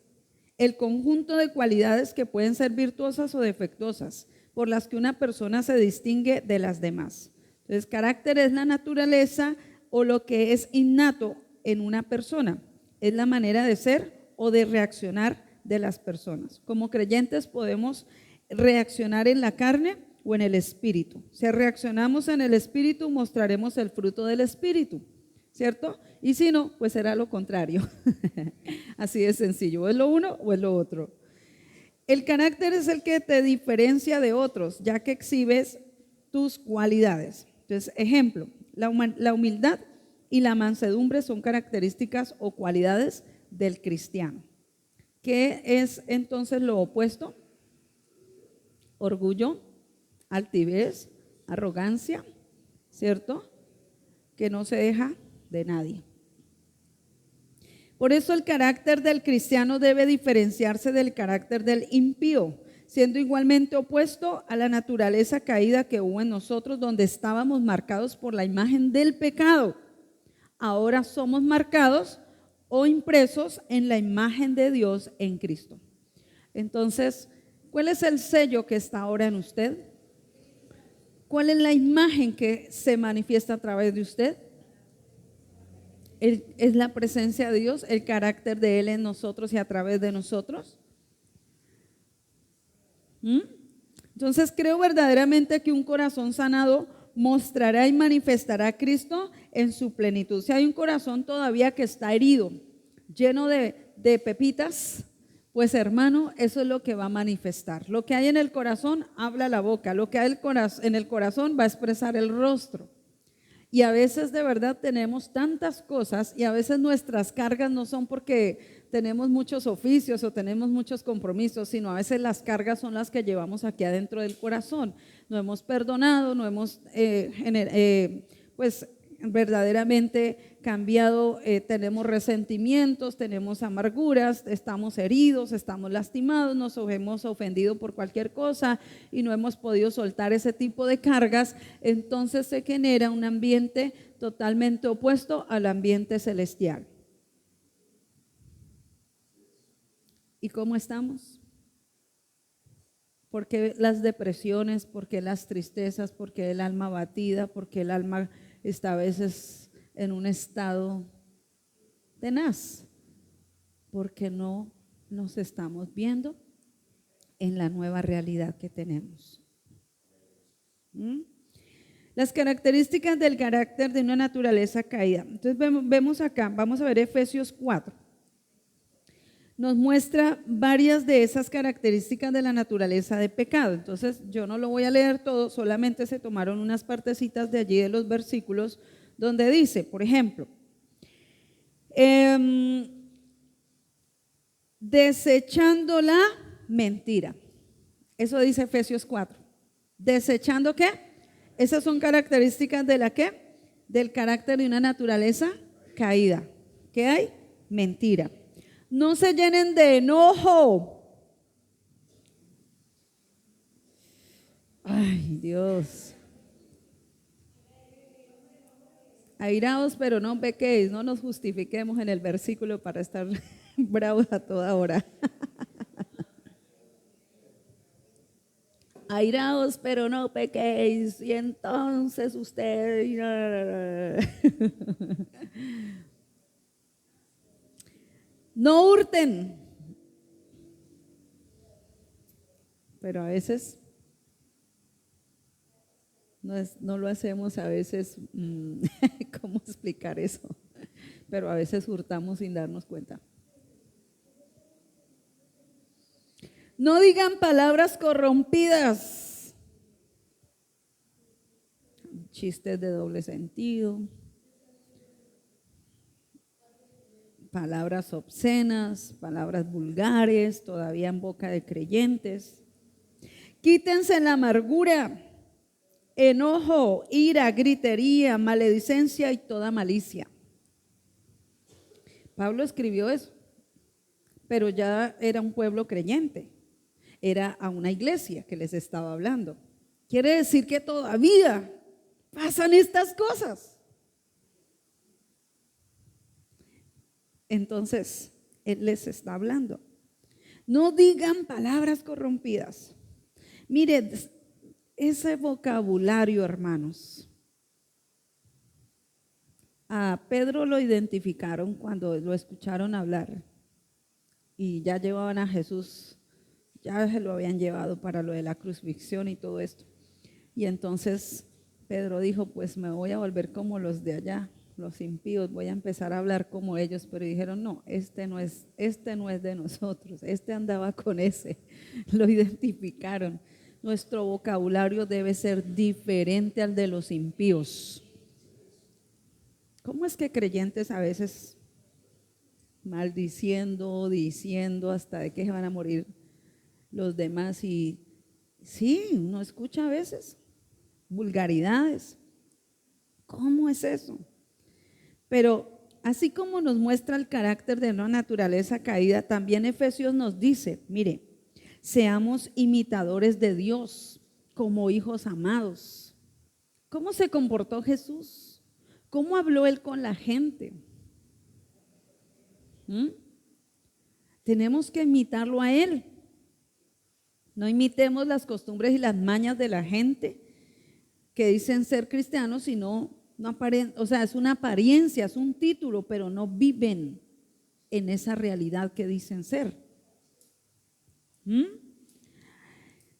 el conjunto de cualidades que pueden ser virtuosas o defectuosas, por las que una persona se distingue de las demás. Entonces, carácter es la naturaleza o lo que es innato en una persona. Es la manera de ser o de reaccionar de las personas. Como creyentes podemos reaccionar en la carne o en el espíritu. Si reaccionamos en el espíritu, mostraremos el fruto del espíritu, ¿cierto? Y si no, pues será lo contrario. Así de sencillo, o es lo uno o es lo otro. El carácter es el que te diferencia de otros, ya que exhibes tus cualidades. Entonces, ejemplo, la humildad y la mansedumbre son características o cualidades del cristiano. ¿Qué es entonces lo opuesto? Orgullo, altivez, arrogancia, ¿cierto? Que no se deja de nadie. Por eso el carácter del cristiano debe diferenciarse del carácter del impío, siendo igualmente opuesto a la naturaleza caída que hubo en nosotros, donde estábamos marcados por la imagen del pecado. Ahora somos marcados o impresos en la imagen de Dios en Cristo. Entonces, ¿cuál es el sello que está ahora en usted? ¿Cuál es la imagen que se manifiesta a través de usted? Es la presencia de Dios, el carácter de Él en nosotros y a través de nosotros. Entonces creo verdaderamente que un corazón sanado mostrará y manifestará a Cristo en su plenitud. Si hay un corazón todavía que está herido, lleno de pepitas, pues hermano, eso es lo que va a manifestar. Lo que hay en el corazón habla la boca, lo que hay en el corazón va a expresar el rostro. Y a veces de verdad tenemos tantas cosas y a veces nuestras cargas no son porque tenemos muchos oficios o tenemos muchos compromisos, sino a veces las cargas son las que llevamos aquí adentro del corazón. No hemos perdonado, no hemos verdaderamente cambiado, tenemos resentimientos, tenemos amarguras, estamos heridos, estamos lastimados, nos hemos ofendido por cualquier cosa y no hemos podido soltar ese tipo de cargas, entonces se genera un ambiente totalmente opuesto al ambiente celestial. ¿Y cómo estamos? ¿Por qué las depresiones? ¿Por qué las tristezas? ¿Por qué el alma abatida? ¿Por qué el alma está a veces en un estado tenaz? Porque no nos estamos viendo en la nueva realidad que tenemos. Las características del carácter de una naturaleza caída. Entonces vemos acá, vamos a ver Efesios 4. Nos muestra varias de esas características de la naturaleza de pecado. Entonces yo no lo voy a leer todo, solamente se tomaron unas partecitas de allí de los versículos donde dice, por ejemplo, desechando la mentira. Eso dice Efesios 4. ¿Desechando qué? Esas son características de la qué? Del carácter de una naturaleza caída. ¿Qué hay? Mentira. No se llenen de enojo. Ay, Dios. Airaos, pero no pequéis. No nos justifiquemos en el versículo para estar bravos a toda hora. Airaos, pero no pequéis. Y entonces usted... No hurten. Pero a veces no lo hacemos, a veces, ¿cómo explicar eso? Pero a veces hurtamos sin darnos cuenta. No digan palabras corrompidas, chistes de doble sentido, palabras obscenas, palabras vulgares, todavía en boca de creyentes. Quítense la amargura, enojo, ira, gritería, maledicencia y toda malicia. Pablo escribió eso, pero ya era un pueblo creyente, era a una iglesia que les estaba hablando. Quiere decir que todavía pasan estas cosas. Entonces, él les está hablando. No digan palabras corrompidas. Mire, ese vocabulario, hermanos, a Pedro lo identificaron cuando lo escucharon hablar y ya llevaban a Jesús, ya se lo habían llevado para lo de la crucifixión y todo esto. Y entonces Pedro dijo, pues me voy a volver como los de allá, los impíos, voy a empezar a hablar como ellos, pero dijeron, no, este no es de nosotros, este andaba con ese, lo identificaron. Nuestro vocabulario debe ser diferente al de los impíos. ¿Cómo es que creyentes a veces maldiciendo, diciendo hasta de que se van a morir los demás? Y sí, uno escucha a veces vulgaridades. ¿Cómo es eso? Pero así como nos muestra el carácter de una naturaleza caída, también Efesios nos dice, mire, seamos imitadores de Dios como hijos amados. ¿Cómo se comportó Jesús? ¿Cómo habló Él con la gente? Tenemos que imitarlo a Él. No imitemos las costumbres y las mañas de la gente que dicen ser cristianos, sino, o sea, es una apariencia, es un título, pero no viven en esa realidad que dicen ser.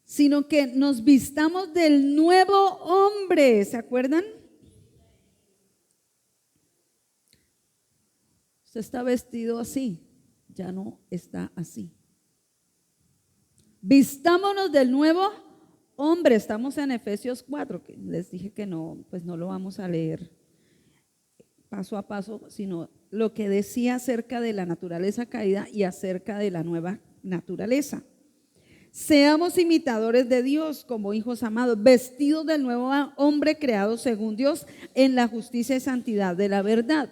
Sino que nos vistamos del nuevo hombre, ¿se acuerdan? Usted está vestido así, ya no está así. Vistámonos del nuevo hombre. Estamos en Efesios 4, que les dije que no, pues no lo vamos a leer paso a paso, sino lo que decía acerca de la naturaleza caída y acerca de la nueva naturaleza. Seamos imitadores de Dios como hijos amados, vestidos del nuevo hombre creado según Dios en la justicia y santidad de la verdad.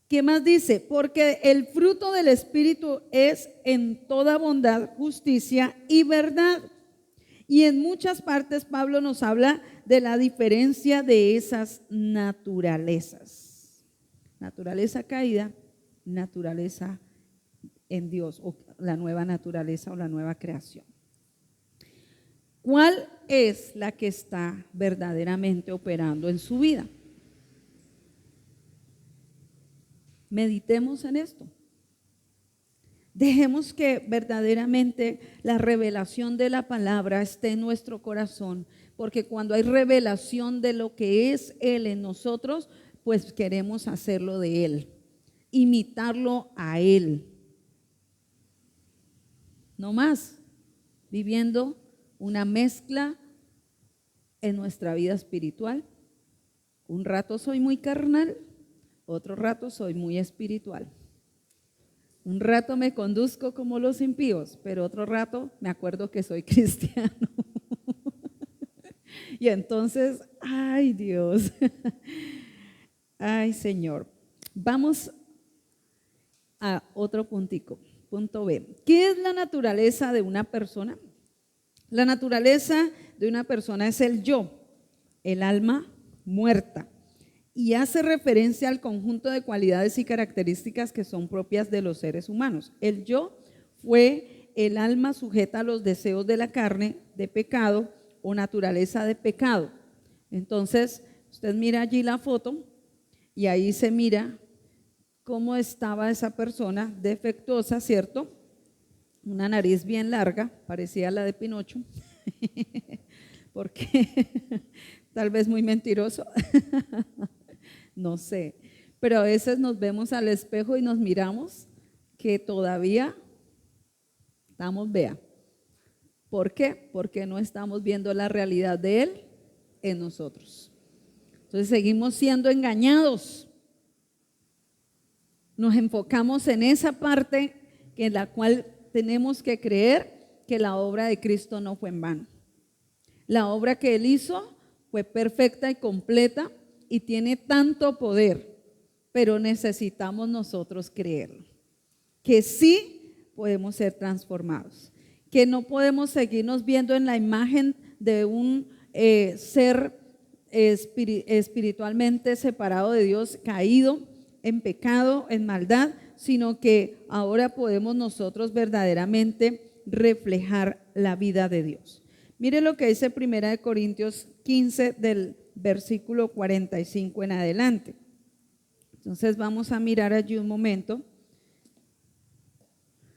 ¿Qué más dice? Porque el fruto del Espíritu es en toda bondad, justicia y verdad. Y en muchas partes Pablo nos habla de la diferencia de esas naturalezas. Naturaleza caída, naturaleza en Dios, o la nueva naturaleza o la nueva creación. ¿Cuál es la que está verdaderamente operando en su vida? Meditemos en esto. Dejemos que verdaderamente la revelación de la palabra esté en nuestro corazón, porque cuando hay revelación de lo que es Él en nosotros, pues queremos hacerlo de Él, imitarlo a Él. No más, viviendo una mezcla en nuestra vida espiritual. Un rato soy muy carnal, otro rato soy muy espiritual. Un rato me conduzco como los impíos, pero otro rato me acuerdo que soy cristiano. Y entonces, ay Dios, ay Señor. Vamos a otro puntico, punto B. ¿Qué es la naturaleza de una persona? La naturaleza de una persona es el yo, el alma muerta, y hace referencia al conjunto de cualidades y características que son propias de los seres humanos. El yo fue el alma sujeta a los deseos de la carne, de pecado o naturaleza de pecado. Entonces, usted mira allí la foto y ahí se mira cómo estaba esa persona defectuosa, ¿cierto? Una nariz bien larga, parecía la de Pinocho, porque tal vez muy mentiroso, no sé, pero a veces nos vemos al espejo y nos miramos que todavía estamos vea. ¿Por qué? Porque no estamos viendo la realidad de Él en nosotros. Entonces seguimos siendo engañados. Nos enfocamos en esa parte en la cual tenemos que creer que la obra de Cristo no fue en vano. La obra que Él hizo fue perfecta y completa y tiene tanto poder, pero necesitamos nosotros creerlo. Que sí podemos ser transformados, que no podemos seguirnos viendo en la imagen de un ser espiritualmente separado de Dios, caído en pecado, en maldad, sino que ahora podemos nosotros verdaderamente reflejar la vida de Dios. Mire lo que dice 1 Corintios 15 del versículo 45 en adelante. Entonces vamos a mirar allí un momento.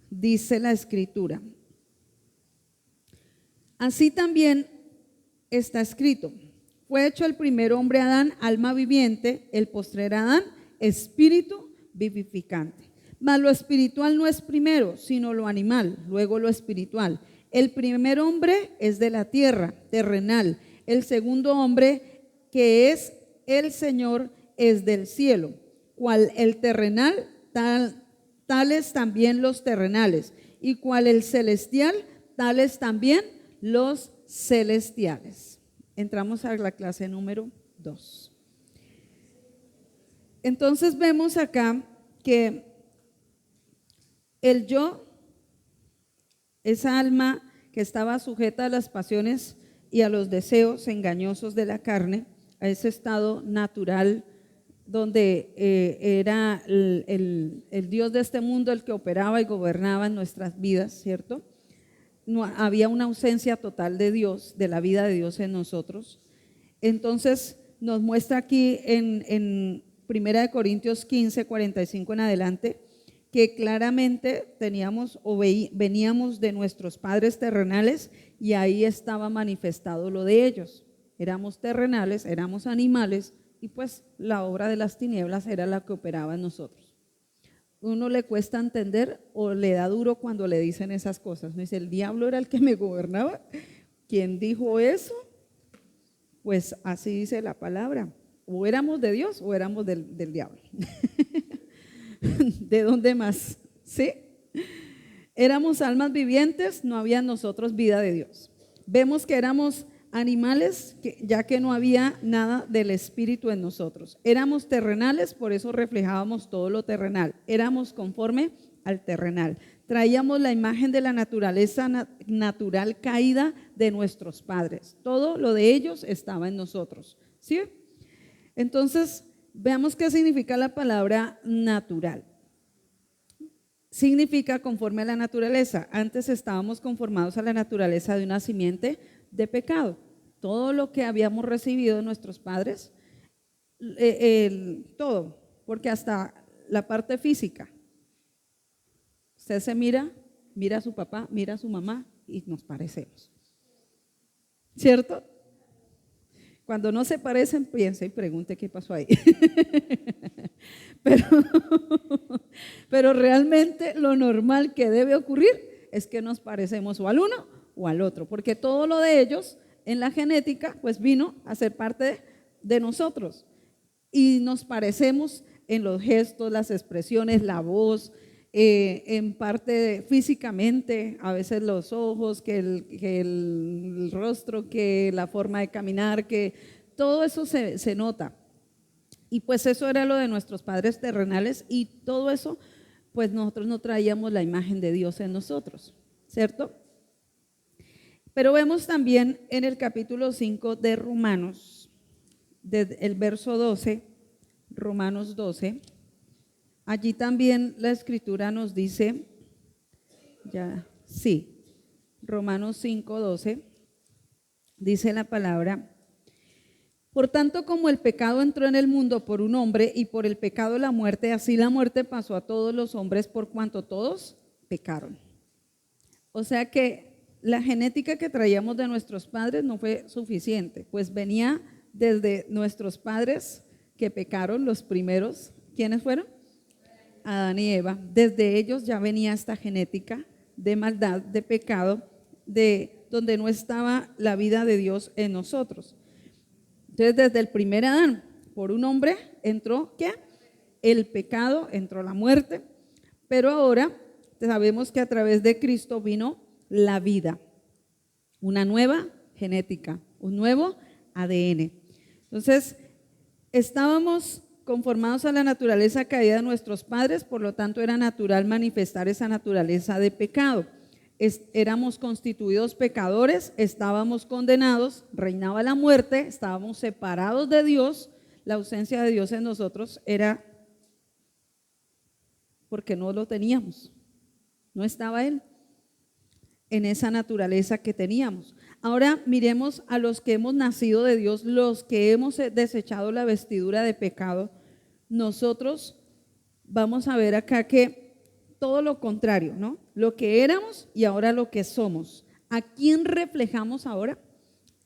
Dice la escritura: así también está escrito, fue hecho el primer hombre Adán, alma viviente, el postrer Adán, espíritu vivificante. Mas lo espiritual no es primero, sino lo animal, luego lo espiritual. El primer hombre es de la tierra, terrenal. El segundo hombre, que es el Señor, es del cielo. Cual el terrenal, tales también los terrenales. Y cual el celestial, tales también los celestiales. Entramos a la clase número 2. Entonces vemos acá que el yo, esa alma que estaba sujeta a las pasiones y a los deseos engañosos de la carne, a ese estado natural donde era el Dios de este mundo el que operaba y gobernaba en nuestras vidas, ¿cierto? No, había una ausencia total de Dios, de la vida de Dios en nosotros. Entonces nos muestra aquí en 1 Corintios 15, 45 en adelante, que claramente veníamos de nuestros padres terrenales y ahí estaba manifestado lo de ellos. Éramos terrenales, éramos animales y pues la obra de las tinieblas era la que operaba en nosotros. Uno le cuesta entender o le da duro cuando le dicen esas cosas. No dice, el diablo era el que me gobernaba. ¿Quién dijo eso? Pues así dice la palabra. O éramos de Dios o éramos del diablo. ¿De dónde más? ¿Sí? éramos almas vivientes, no había en nosotros vida de Dios. Vemos que éramos animales, ya que no había nada del espíritu en nosotros. Éramos terrenales, por eso reflejábamos todo lo terrenal. Éramos conforme al terrenal. Traíamos la imagen de la naturaleza natural caída de nuestros padres. Todo lo de ellos estaba en nosotros, ¿sí? Entonces, veamos qué significa la palabra natural. Significa conforme a la naturaleza. Antes estábamos conformados a la naturaleza de una simiente de pecado. Todo lo que habíamos recibido de nuestros padres, todo, porque hasta la parte física. Usted se mira a su papá, mira a su mamá y nos parecemos. ¿Cierto? Cuando no se parecen, piense y pregunte qué pasó ahí. Pero realmente lo normal que debe ocurrir es que nos parecemos o al uno o al otro, porque todo lo de ellos en la genética pues vino a ser parte de nosotros y nos parecemos en los gestos, las expresiones, la voz, en parte físicamente, a veces los ojos, que el rostro, que la forma de caminar, que todo eso se nota. Y pues eso era lo de nuestros padres terrenales y todo eso, pues nosotros no traíamos la imagen de Dios en nosotros, ¿cierto? Pero vemos también en el capítulo 5 de Romanos, el verso 12, Romanos 12, allí también la escritura nos dice, Romanos 5, 12, dice la palabra: por tanto, como el pecado entró en el mundo por un hombre y por el pecado la muerte, así la muerte pasó a todos los hombres por cuanto todos pecaron. O sea que la genética que traíamos de nuestros padres no fue suficiente, pues venía desde nuestros padres que pecaron, los primeros. ¿Quiénes fueron? Adán y Eva. Desde ellos ya venía esta genética de maldad, de pecado, de donde no estaba la vida de Dios en nosotros. Entonces, desde el primer Adán, por un hombre entró, ¿qué? El pecado, entró la muerte, pero ahora sabemos que a través de Cristo vino la vida, una nueva genética, un nuevo ADN. Entonces, estábamos conformados a la naturaleza caída de nuestros padres, por lo tanto era natural manifestar esa naturaleza de pecado. Éramos constituidos pecadores, estábamos condenados, reinaba la muerte, estábamos separados de Dios. La ausencia de Dios en nosotros era porque no lo teníamos, no estaba Él en esa naturaleza que teníamos. Ahora miremos a los que hemos nacido de Dios, los que hemos desechado la vestidura de pecado. Nosotros vamos a ver acá que todo lo contrario, ¿no? Lo que éramos y ahora lo que somos. ¿A quién reflejamos ahora?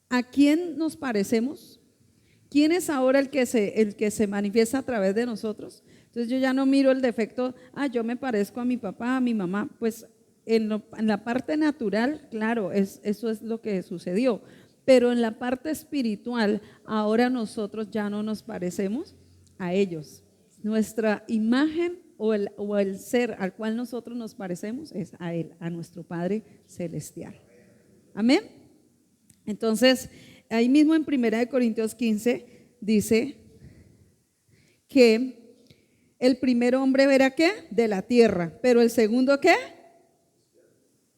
¿A quién nos parecemos? ¿Quién es ahora el que se manifiesta a través de nosotros? Entonces yo ya no miro el defecto, yo me parezco a mi papá, a mi mamá. Pues en la parte natural, claro, eso es lo que sucedió. Pero en la parte espiritual, ahora nosotros ya no nos parecemos a ellos. Nuestra imagen o el ser al cual nosotros nos parecemos es a Él, a nuestro Padre Celestial. Amén. Entonces, ahí mismo en 1 Corintios 15 dice que el primer hombre era ¿qué? De la tierra, pero el segundo ¿qué?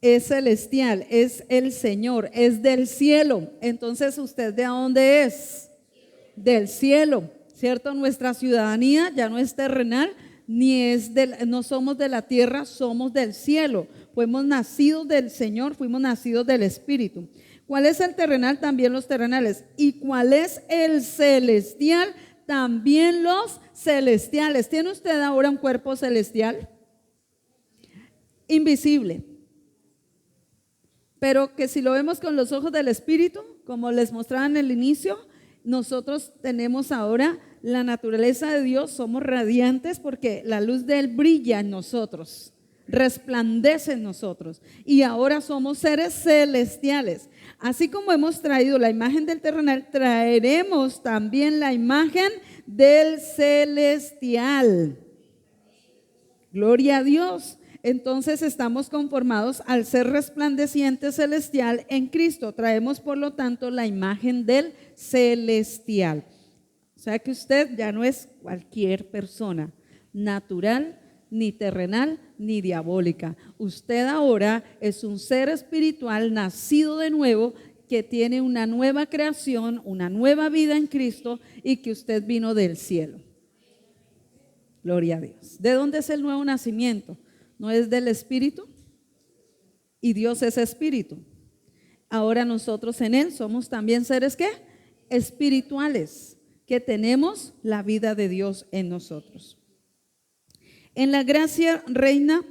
Es celestial, es el Señor, es del cielo. Entonces, ¿usted de dónde es? Del cielo, ¿cierto? Nuestra ciudadanía ya no es terrenal, no somos de la tierra, somos del cielo. Fuimos nacidos del Señor, fuimos nacidos del Espíritu. ¿Cuál es el terrenal? También los terrenales. ¿Y cuál es el celestial? También los celestiales. ¿Tiene usted ahora un cuerpo celestial? Invisible. Pero que si lo vemos con los ojos del Espíritu, como les mostraba en el inicio, nosotros tenemos ahora la naturaleza de Dios, somos radiantes porque la luz de Él brilla en nosotros, resplandece en nosotros y ahora somos seres celestiales. Así como hemos traído la imagen del terrenal, traeremos también la imagen del celestial. Gloria a Dios. Entonces estamos conformados al ser resplandeciente celestial en Cristo. Traemos, por lo tanto, la imagen del celestial. O sea que usted ya no es cualquier persona, natural, ni terrenal, ni diabólica. Usted ahora es un ser espiritual nacido de nuevo, que tiene una nueva creación, una nueva vida en Cristo, y que usted vino del cielo. Gloria a Dios. ¿De dónde es el nuevo nacimiento? ¿No es del Espíritu? Y Dios es Espíritu. Ahora nosotros en Él somos también seres ¿qué? Espirituales, que tenemos la vida de Dios en nosotros. En la gracia reina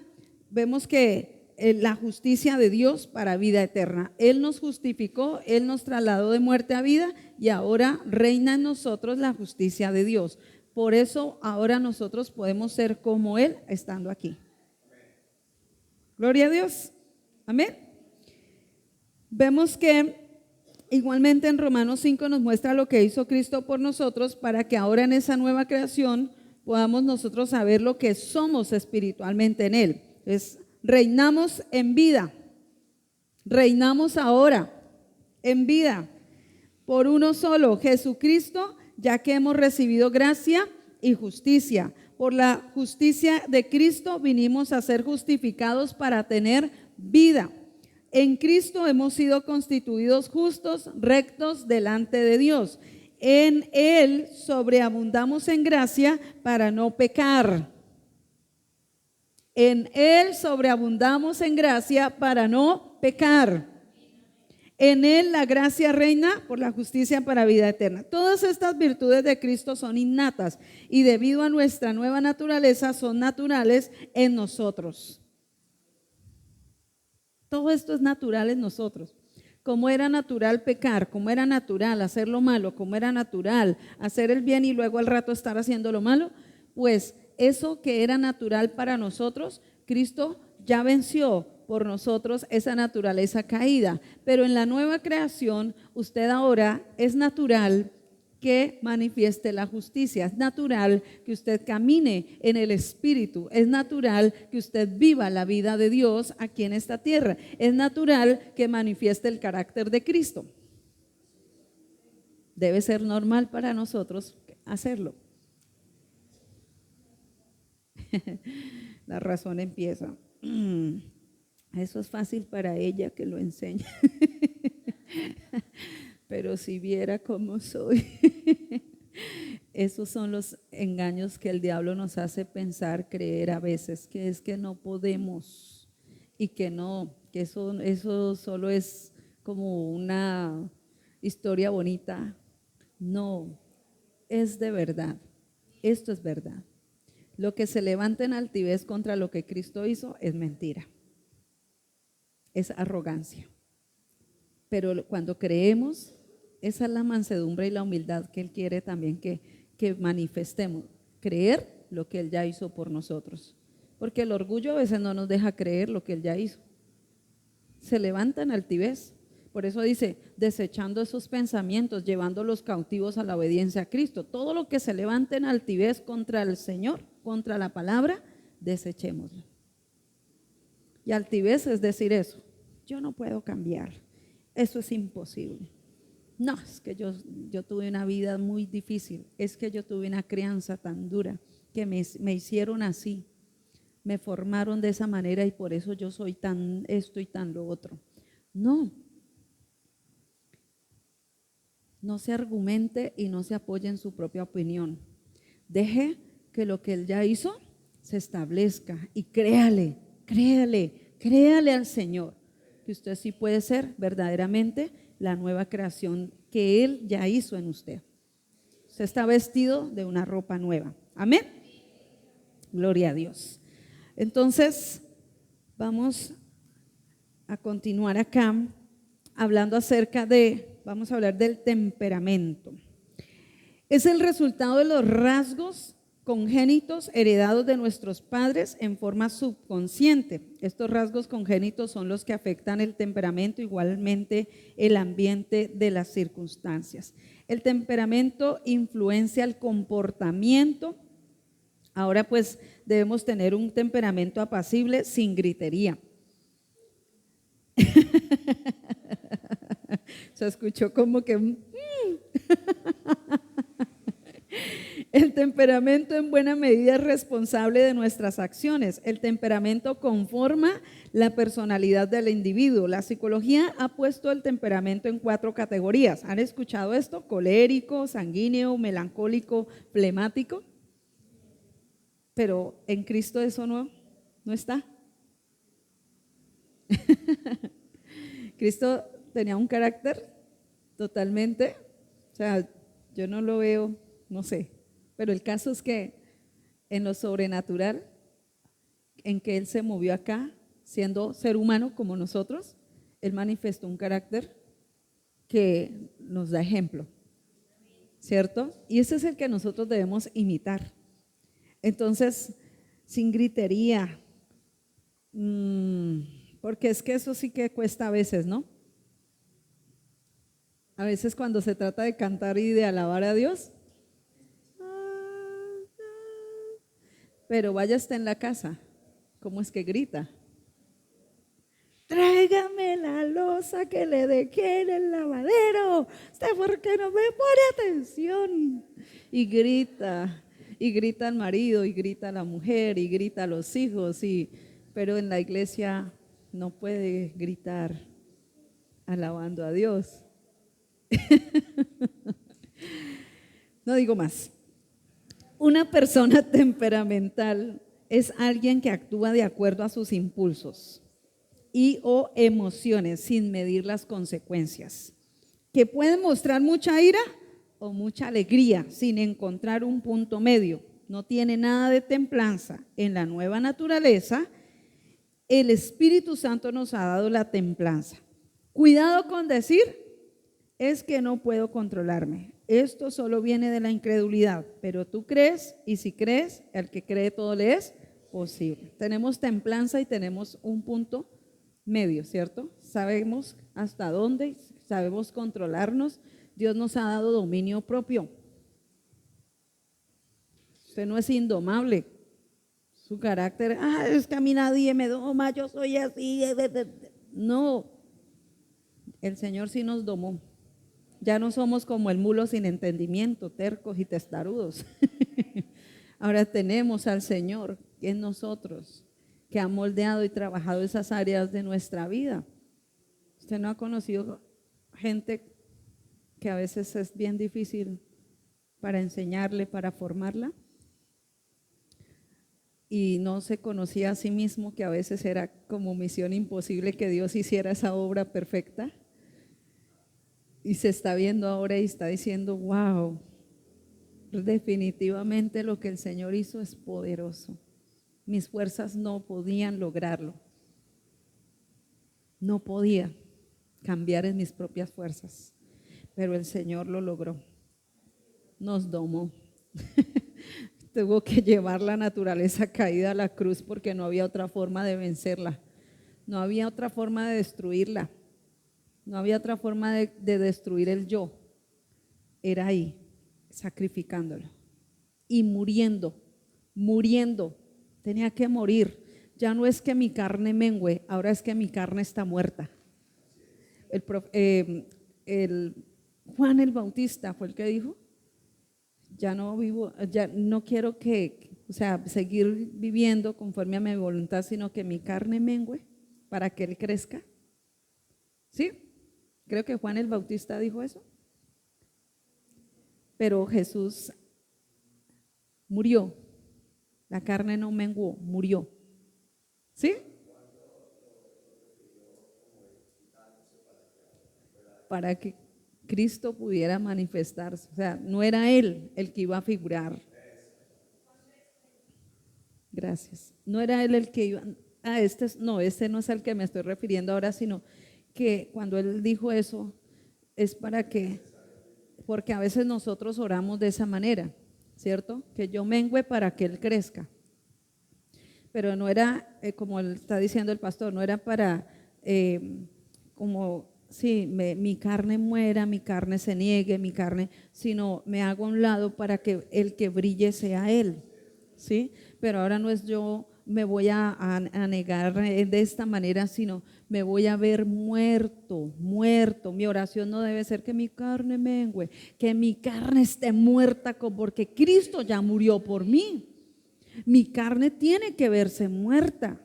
vemos que la justicia de Dios para vida eterna. Él nos justificó, Él nos trasladó de muerte a vida y ahora reina en nosotros la justicia de Dios. Por eso ahora nosotros podemos ser como Él estando aquí. Gloria a Dios. Amén. Vemos que igualmente en Romanos 5 nos muestra lo que hizo Cristo por nosotros para que ahora en esa nueva creación podamos nosotros saber lo que somos espiritualmente en Él. Entonces, reinamos en vida, reinamos ahora en vida por uno solo, Jesucristo, ya que hemos recibido gracia y justicia. Por la justicia de Cristo vinimos a ser justificados para tener vida. En Cristo hemos sido constituidos justos, rectos delante de Dios. En Él sobreabundamos en gracia para no pecar. En Él sobreabundamos en gracia para no pecar. En Él la gracia reina por la justicia para vida eterna. Todas estas virtudes de Cristo son innatas y debido a nuestra nueva naturaleza son naturales en nosotros. Todo esto es natural en nosotros. Como era natural pecar, como era natural hacer lo malo, como era natural hacer el bien y luego al rato estar haciendo lo malo, pues eso que era natural para nosotros, Cristo ya venció por nosotros esa naturaleza caída. Pero en la nueva creación, usted ahora es natural que manifieste la justicia. Es natural que usted camine en el Espíritu. Es natural que usted viva la vida de Dios aquí en esta tierra. Es natural que manifieste el carácter de Cristo. Debe ser normal para nosotros hacerlo. La razón empieza. Eso es fácil para ella que lo enseñe. Pero si viera cómo soy. Esos son los engaños que el diablo nos hace pensar, creer a veces, que es que no podemos y que no, que eso solo es como una historia bonita. No, es de verdad. Esto es verdad. Lo que se levanta en altivez contra lo que Cristo hizo es mentira. Es arrogancia. Pero cuando creemos, esa es la mansedumbre y la humildad que Él quiere también que manifestemos. Creer lo que Él ya hizo por nosotros. Porque el orgullo a veces no nos deja creer lo que Él ya hizo. Se levanta en altivez. Por eso dice, desechando esos pensamientos, llevándolos cautivos a la obediencia a Cristo. Todo lo que se levante en altivez contra el Señor, contra la palabra, desechémoslo. Y altivez es decir eso, yo no puedo cambiar, eso es imposible. No, es que yo tuve una vida muy difícil, es que yo tuve una crianza tan dura, que me hicieron así, me formaron de esa manera y por eso yo soy tan esto y tan lo otro. No se argumente y no se apoye en su propia opinión. Deje que lo que Él ya hizo se establezca y créale al Señor, que usted sí puede ser verdaderamente la nueva creación que Él ya hizo en usted. Usted está vestido de una ropa nueva. Amén. Gloria a Dios. Entonces, vamos a continuar acá hablando vamos a hablar del temperamento. Es el resultado de los rasgos congénitos heredados de nuestros padres en forma subconsciente. Estos rasgos congénitos son los que afectan el temperamento, igualmente el ambiente de las circunstancias. El temperamento influencia el comportamiento, Ahora pues debemos tener un temperamento apacible sin gritería. Se escuchó como que el temperamento en buena medida es responsable de nuestras acciones. El temperamento conforma la personalidad del individuo. La psicología ha puesto el temperamento en 4 categorías. ¿Han escuchado esto? Colérico, sanguíneo, melancólico, flemático. Pero en Cristo eso no está. Cristo tenía un carácter totalmente, o sea, yo no lo veo, no sé, pero el caso es que en lo sobrenatural, en que Él se movió acá, siendo ser humano como nosotros, Él manifestó un carácter que nos da ejemplo, ¿cierto? Y ese es el que nosotros debemos imitar. Entonces, sin gritería, porque es que eso sí que cuesta a veces, ¿no? A veces cuando se trata de cantar y de alabar a Dios, pero vaya está en la casa, ¿cómo es que grita? Tráigame la loza que le dejé en el lavadero, ¿usted por qué no me pone atención? Y grita el marido, y grita la mujer, y grita a los hijos, pero en la iglesia no puede gritar alabando a Dios. No digo más. Una persona temperamental es alguien que actúa de acuerdo a sus impulsos y o emociones sin medir las consecuencias, que pueden mostrar mucha ira o mucha alegría sin encontrar un punto medio. No tiene nada de templanza. En la nueva naturaleza, el Espíritu Santo nos ha dado la templanza. Cuidado con decir, es que no puedo controlarme. Esto solo viene de la incredulidad, pero tú crees, y si crees, al que cree todo le es posible. Tenemos templanza y tenemos un punto medio, ¿cierto? Sabemos hasta dónde, sabemos controlarnos. Dios nos ha dado dominio propio. Usted no es indomable. Su carácter, es que a mí nadie me doma, yo soy así. No, el Señor sí nos domó. Ya no somos como el mulo sin entendimiento, tercos y testarudos. Ahora tenemos al Señor en nosotros, que ha moldeado y trabajado esas áreas de nuestra vida. Usted no ha conocido gente que a veces es bien difícil para enseñarle, para formarla, y no se conocía a sí mismo, que a veces era como misión imposible que Dios hiciera esa obra perfecta. Y se está viendo ahora y está diciendo, wow, definitivamente lo que el Señor hizo es poderoso. Mis fuerzas no podían lograrlo. No podía cambiar en mis propias fuerzas, pero el Señor lo logró. Nos domó. Tuvo que llevar la naturaleza caída a la cruz porque no había otra forma de vencerla. No había otra forma de destruirla. No había otra forma de destruir el yo. Era ahí, sacrificándolo y muriendo. Tenía que morir. Ya no es que mi carne mengüe, ahora es que mi carne está muerta. Juan el Bautista fue el que dijo, ya no vivo, ya no quiero seguir viviendo conforme a mi voluntad, sino que mi carne mengüe para que Él crezca. ¿Sí? Creo que Juan el Bautista dijo eso. Pero Jesús murió. La carne no menguó, murió. ¿Sí? Para que Cristo pudiera manifestarse. O sea, no era Él el que iba a figurar. Gracias. No era Él el que iba. Este no es al que me estoy refiriendo ahora, sino que cuando Él dijo eso, es para que, porque a veces nosotros oramos de esa manera, ¿cierto? Que yo mengüe para que Él crezca. Pero no era, como está diciendo el pastor, no era para, mi carne muera, mi carne se niegue, sino me hago a un lado para que el que brille sea Él. ¿sí? Pero ahora no es yo me voy a negar de esta manera, sino me voy a ver muerto, muerto. Mi oración no debe ser que mi carne mengüe, que mi carne esté muerta porque Cristo ya murió por mí. Mi carne tiene que verse muerta.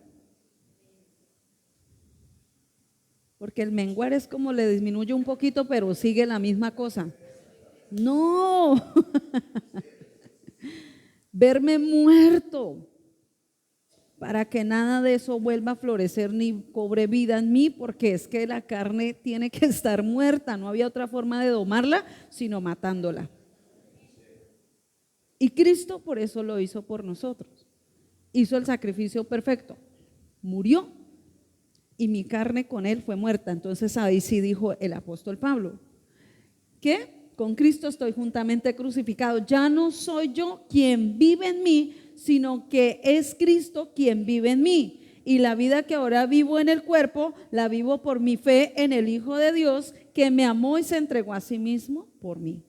Porque el menguar es como le disminuye un poquito, pero sigue la misma cosa. No, verme muerto para que nada de eso vuelva a florecer ni cobre vida en mí, porque es que la carne tiene que estar muerta. No había otra forma de domarla sino matándola. Y Cristo por eso lo hizo por nosotros. Hizo el sacrificio perfecto. Murió y mi carne con él fue muerta. Entonces ahí sí dijo el apóstol Pablo, que con Cristo estoy juntamente crucificado. Ya no soy yo quien vive en mí, sino que es Cristo quien vive en mí. Y la vida que ahora vivo en el cuerpo, la vivo por mi fe en el Hijo de Dios, que me amó y se entregó a sí mismo por mí.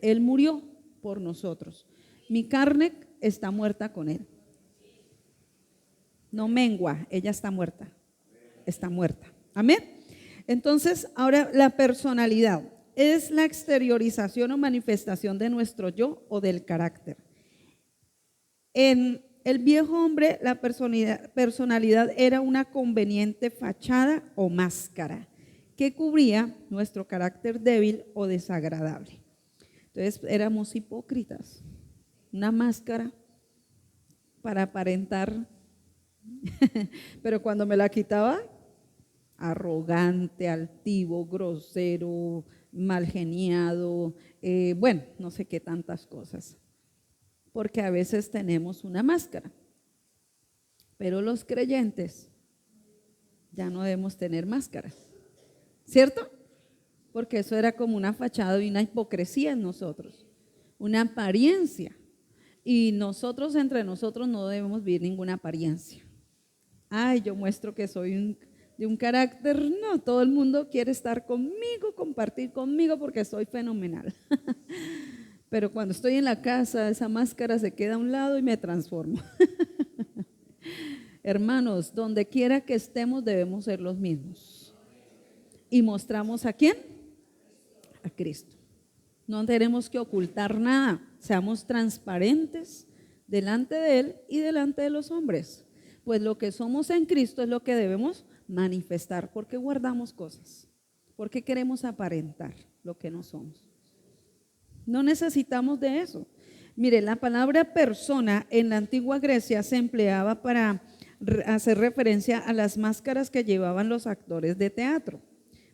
Él murió por nosotros. Mi carne está muerta con él. No mengua, ella está muerta. Está muerta. Amén. Entonces, ahora la personalidad es la exteriorización o manifestación de nuestro yo o del carácter. En el viejo hombre, la personalidad era una conveniente fachada o máscara que cubría nuestro carácter débil o desagradable. Entonces, éramos hipócritas, una máscara para aparentar, pero cuando me la quitaba, arrogante, altivo, grosero, malgeniado, bueno, no sé qué tantas cosas. Porque a veces tenemos una máscara, pero los creyentes ya no debemos tener máscaras, ¿cierto? Porque eso era como una fachada y una hipocresía en nosotros, una apariencia. Y nosotros entre nosotros no debemos vivir ninguna apariencia. Ay, yo muestro que soy de un carácter, no, todo el mundo quiere estar conmigo, compartir conmigo porque soy fenomenal. Pero cuando estoy en la casa, esa máscara se queda a un lado y me transformo. Hermanos, donde quiera que estemos debemos ser los mismos. ¿Y mostramos a quién? A Cristo. No tenemos que ocultar nada, seamos transparentes delante de Él y delante de los hombres. Pues lo que somos en Cristo es lo que debemos manifestar, porque guardamos cosas, porque queremos aparentar lo que no somos. No necesitamos de eso. Mire, la palabra persona en la antigua Grecia se empleaba para hacer referencia a las máscaras que llevaban los actores de teatro.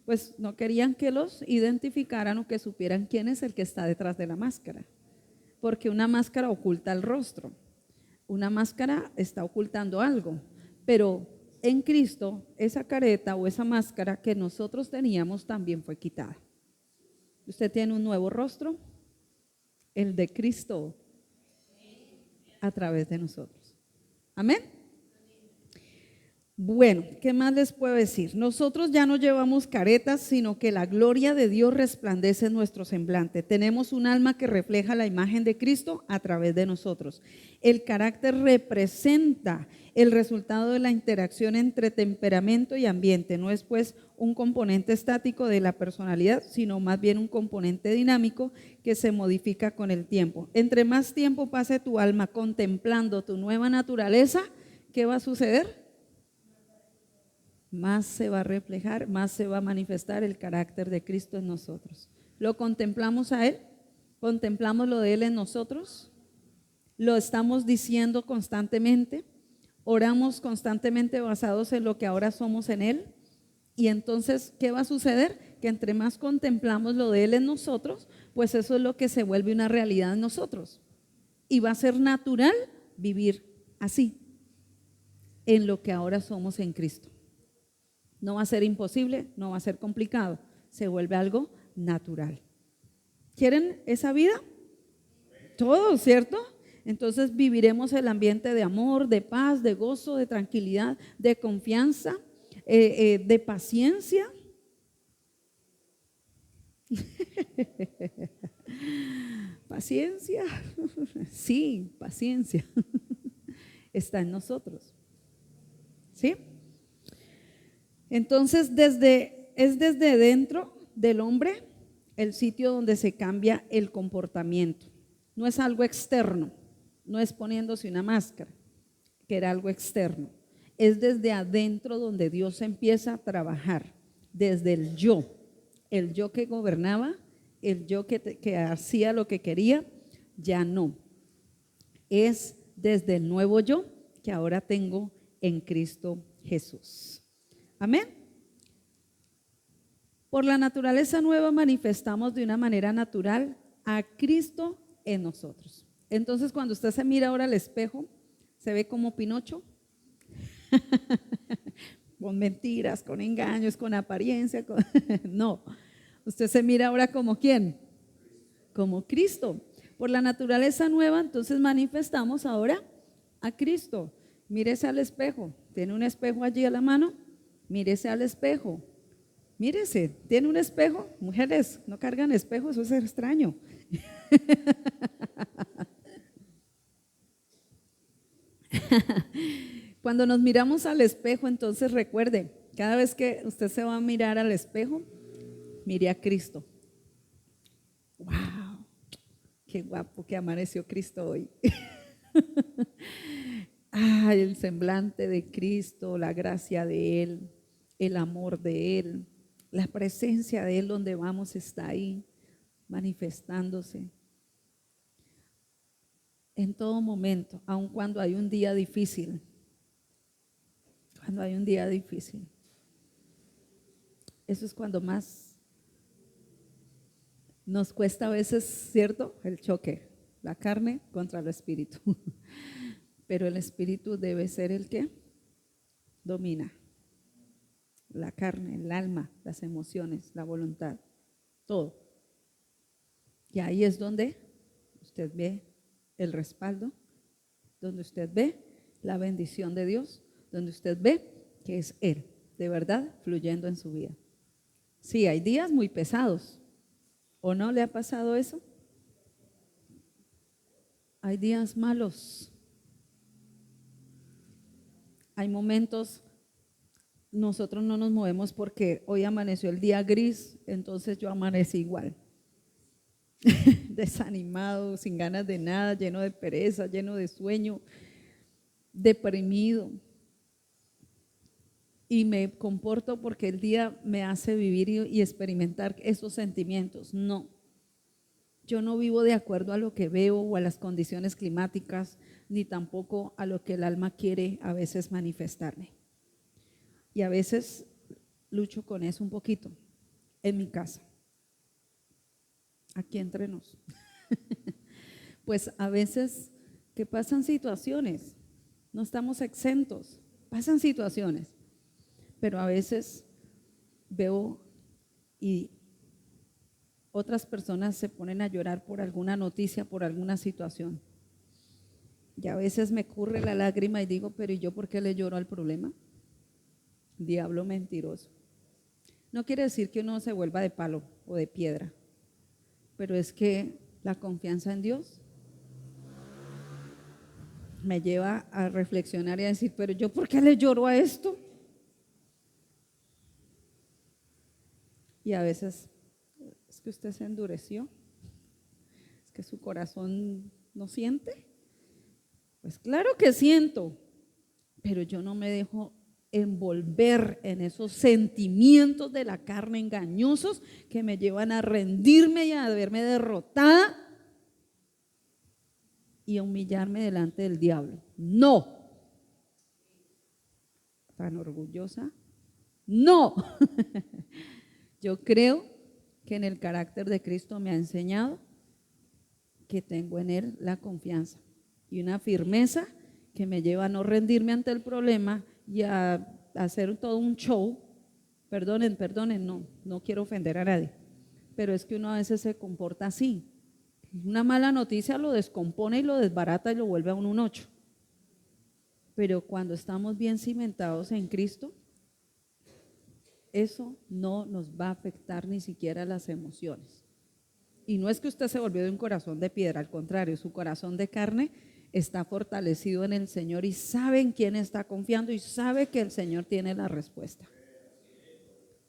Pues no querían que los identificaran o que supieran quién es el que está detrás de la máscara, porque una máscara oculta el rostro, una máscara está ocultando algo, pero en Cristo esa careta o esa máscara que nosotros teníamos también fue quitada. Usted tiene un nuevo rostro, el de Cristo a través de nosotros. Amén. Bueno, ¿qué más les puedo decir? Nosotros ya no llevamos caretas, sino que la gloria de Dios resplandece en nuestro semblante. Tenemos un alma que refleja la imagen de Cristo a través de nosotros. El carácter representa el resultado de la interacción entre temperamento y ambiente. No es pues un componente estático de la personalidad, sino más bien un componente dinámico que se modifica con el tiempo. Entre más tiempo pase tu alma contemplando tu nueva naturaleza, ¿qué va a suceder? Más se va a reflejar, más se va a manifestar el carácter de Cristo en nosotros. ¿Lo contemplamos a Él? ¿Contemplamos lo de Él en nosotros? ¿Lo estamos diciendo constantemente? ¿Oramos constantemente basados en lo que ahora somos en Él? Y entonces, ¿qué va a suceder? Que entre más contemplamos lo de Él en nosotros, pues eso es lo que se vuelve una realidad en nosotros. Y va a ser natural vivir así, en lo que ahora somos en Cristo. No va a ser imposible, no va a ser complicado, se vuelve algo natural. ¿Quieren esa vida? Todos, ¿cierto? Entonces viviremos el ambiente de amor, de paz, de gozo, de tranquilidad, de confianza, de paciencia. paciencia. Sí, paciencia. Está en nosotros. ¿Sí? Entonces, es desde dentro del hombre el sitio donde se cambia el comportamiento. No es algo externo, no es poniéndose una máscara, que era algo externo. Es desde adentro donde Dios empieza a trabajar, desde el yo que gobernaba, el yo que hacía lo que quería, ya no. Es desde el nuevo yo que ahora tengo en Cristo Jesús. Amén. Por la naturaleza nueva manifestamos de una manera natural a Cristo en nosotros. Entonces, cuando usted se mira ahora al espejo, ¿se ve como Pinocho? Con mentiras, con engaños, con apariencia. No, usted se mira ahora como ¿quién? Como Cristo. Por la naturaleza nueva, entonces manifestamos ahora a Cristo. Mírese al espejo. ¿Tiene un espejo allí a la mano? Mírese al espejo. Mírese, ¿tiene un espejo? Mujeres, no cargan espejo, eso es extraño. Cuando nos miramos al espejo, entonces recuerde, cada vez que usted se va a mirar al espejo, mire a Cristo. ¡Wow! ¡Qué guapo que amaneció Cristo hoy! ¡Ay, el semblante de Cristo, la gracia de Él, el amor de Él, la presencia de Él donde vamos está ahí, manifestándose en todo momento, aun cuando hay un día difícil. Cuando hay un día difícil. Eso es cuando más nos cuesta a veces, ¿cierto? El choque, la carne contra el espíritu. Pero el espíritu debe ser el que domina la carne, el alma, las emociones, la voluntad, todo. Y ahí es donde usted ve el respaldo, donde usted ve la bendición de Dios, donde usted ve que es Él, de verdad, fluyendo en su vida. Sí, hay días muy pesados. ¿O no le ha pasado eso? Hay días malos. Hay momentos, nosotros no nos movemos porque hoy amaneció el día gris, entonces yo amanecí igual. Desanimado, sin ganas de nada, lleno de pereza, lleno de sueño, deprimido. Y me comporto porque el día me hace vivir y experimentar esos sentimientos. No, yo no vivo de acuerdo a lo que veo o a las condiciones climáticas, ni tampoco a lo que el alma quiere a veces manifestarme. Y a veces lucho con eso un poquito en mi casa, aquí entre nos. Pues a veces que pasan situaciones, no estamos exentos, pasan situaciones. Pero a veces veo y otras personas se ponen a llorar por alguna noticia, por alguna situación. Y a veces me corre la lágrima y digo, pero ¿y yo por qué le lloro al problema? Diablo mentiroso. No quiere decir que uno se vuelva de palo o de piedra, pero es que la confianza en Dios me lleva a reflexionar y a decir, pero ¿yo por qué le lloro a esto? Y a veces es que usted se endureció, es que su corazón no siente. Pues claro que siento, pero yo no me dejo envolver en esos sentimientos de la carne engañosos que me llevan a rendirme y a verme derrotada y a humillarme delante del diablo. No. Tan orgullosa. No. Yo creo que en el carácter de Cristo me ha enseñado que tengo en Él la confianza y una firmeza que me lleva a no rendirme ante el problema y a hacer todo un show. Perdonen, no quiero ofender a nadie, pero es que uno a veces se comporta así. Una mala noticia lo descompone y lo desbarata y lo vuelve a un 8. Pero cuando estamos bien cimentados en Cristo, eso no nos va a afectar ni siquiera las emociones. Y no es que usted se volvió de un corazón de piedra, al contrario, su corazón de carne está fortalecido en el Señor y sabe en quién está confiando y sabe que el Señor tiene la respuesta.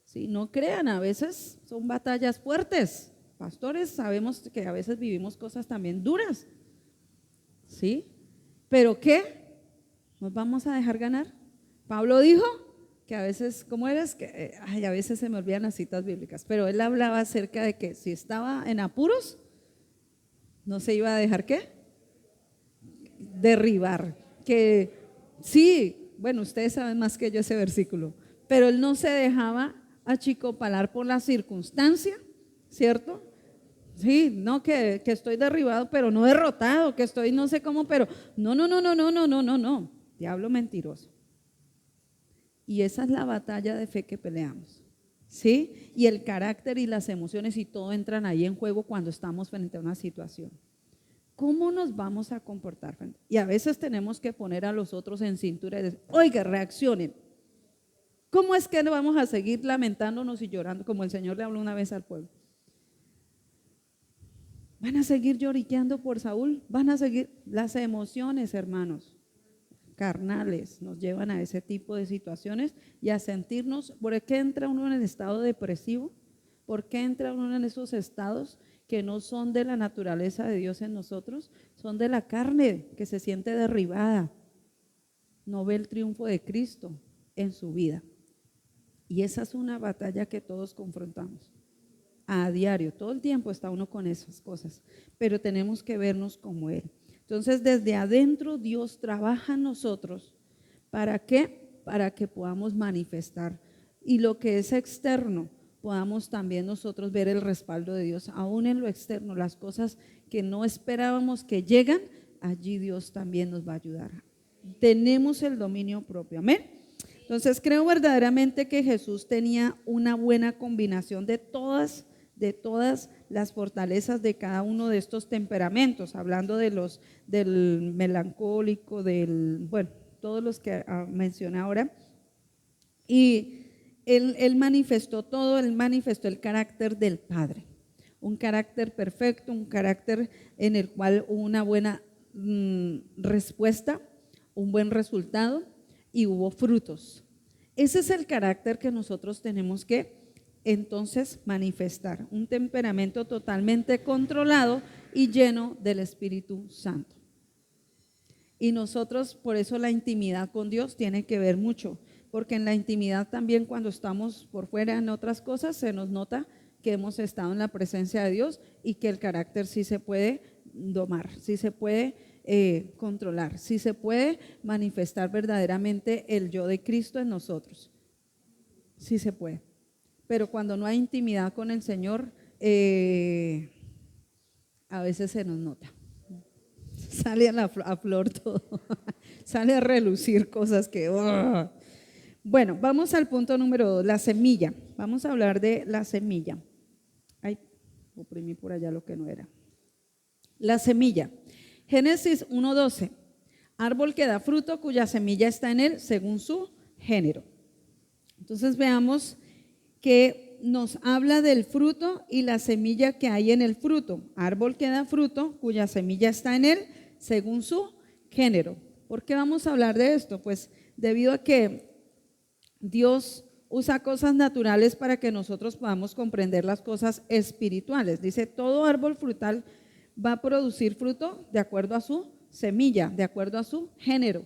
Sí, no crean, a veces son batallas fuertes. Pastores, sabemos que a veces vivimos cosas también duras. ¿Sí? ¿Pero qué? ¿Nos vamos a dejar ganar? Pablo dijo que a veces, ¿cómo eres? Que a veces se me olvidan las citas bíblicas, pero él hablaba acerca de que si estaba en apuros, no se iba a dejar ¿qué? Derribar. Que sí, bueno, ustedes saben más que yo ese versículo, pero él no se dejaba achicopalar por la circunstancia, ¿cierto? Sí, no, que estoy derribado, pero no derrotado, que estoy no sé cómo, pero no, diablo mentiroso. Y esa es la batalla de fe que peleamos, ¿sí? Y el carácter y las emociones y todo entran ahí en juego cuando estamos frente a una situación. ¿Cómo nos vamos a comportar? Y a veces tenemos que poner a los otros en cintura y decir, oiga, reaccionen. ¿Cómo es que no vamos a seguir lamentándonos y llorando como el Señor le habló una vez al pueblo? ¿Van a seguir lloriqueando por Saúl? ¿Van a seguir? Las emociones, hermanos, carnales, nos llevan a ese tipo de situaciones y a sentirnos. ¿Por qué entra uno en el estado depresivo? ¿Por qué entra uno en esos estados que no son de la naturaleza de Dios en nosotros? Son de la carne que se siente derribada, no ve el triunfo de Cristo en su vida. Y esa es una batalla que todos confrontamos a diario, todo el tiempo está uno con esas cosas, pero tenemos que vernos como Él. Entonces, desde adentro Dios trabaja en nosotros. ¿Para qué? Para que podamos manifestar. Y lo que es externo, podamos también nosotros ver el respaldo de Dios, aún en lo externo, las cosas que no esperábamos que llegan, allí Dios también nos va a ayudar. Tenemos el dominio propio, amén. Entonces creo verdaderamente que Jesús tenía una buena combinación de todas las fortalezas de cada uno de estos temperamentos, hablando del melancólico, bueno, todos los que mencioné ahora. Y él manifestó todo, él manifestó el carácter del Padre, un carácter perfecto, un carácter en el cual hubo una buena respuesta, un buen resultado y hubo frutos. Ese es el carácter que nosotros tenemos que entonces manifestar, un temperamento totalmente controlado y lleno del Espíritu Santo. Y nosotros, por eso la intimidad con Dios tiene que ver mucho, porque en la intimidad también cuando estamos por fuera en otras cosas se nos nota que hemos estado en la presencia de Dios y que el carácter sí se puede domar, sí se puede controlar, sí se puede manifestar verdaderamente el yo de Cristo en nosotros, sí se puede. Pero cuando no hay intimidad con el Señor, a veces se nos nota. Sale a flor todo, sale a relucir cosas que… Bueno, vamos al punto número 2, la semilla. Vamos a hablar de la semilla. Ay, oprimí por allá lo que no era. La semilla. Génesis 1:12. Árbol que da fruto cuya semilla está en él según su género. Entonces veamos que nos habla del fruto y la semilla que hay en el fruto. Árbol que da fruto cuya semilla está en él según su género. ¿Por qué vamos a hablar de esto? Pues debido a que Dios usa cosas naturales para que nosotros podamos comprender las cosas espirituales. Dice, todo árbol frutal va a producir fruto de acuerdo a su semilla, de acuerdo a su género.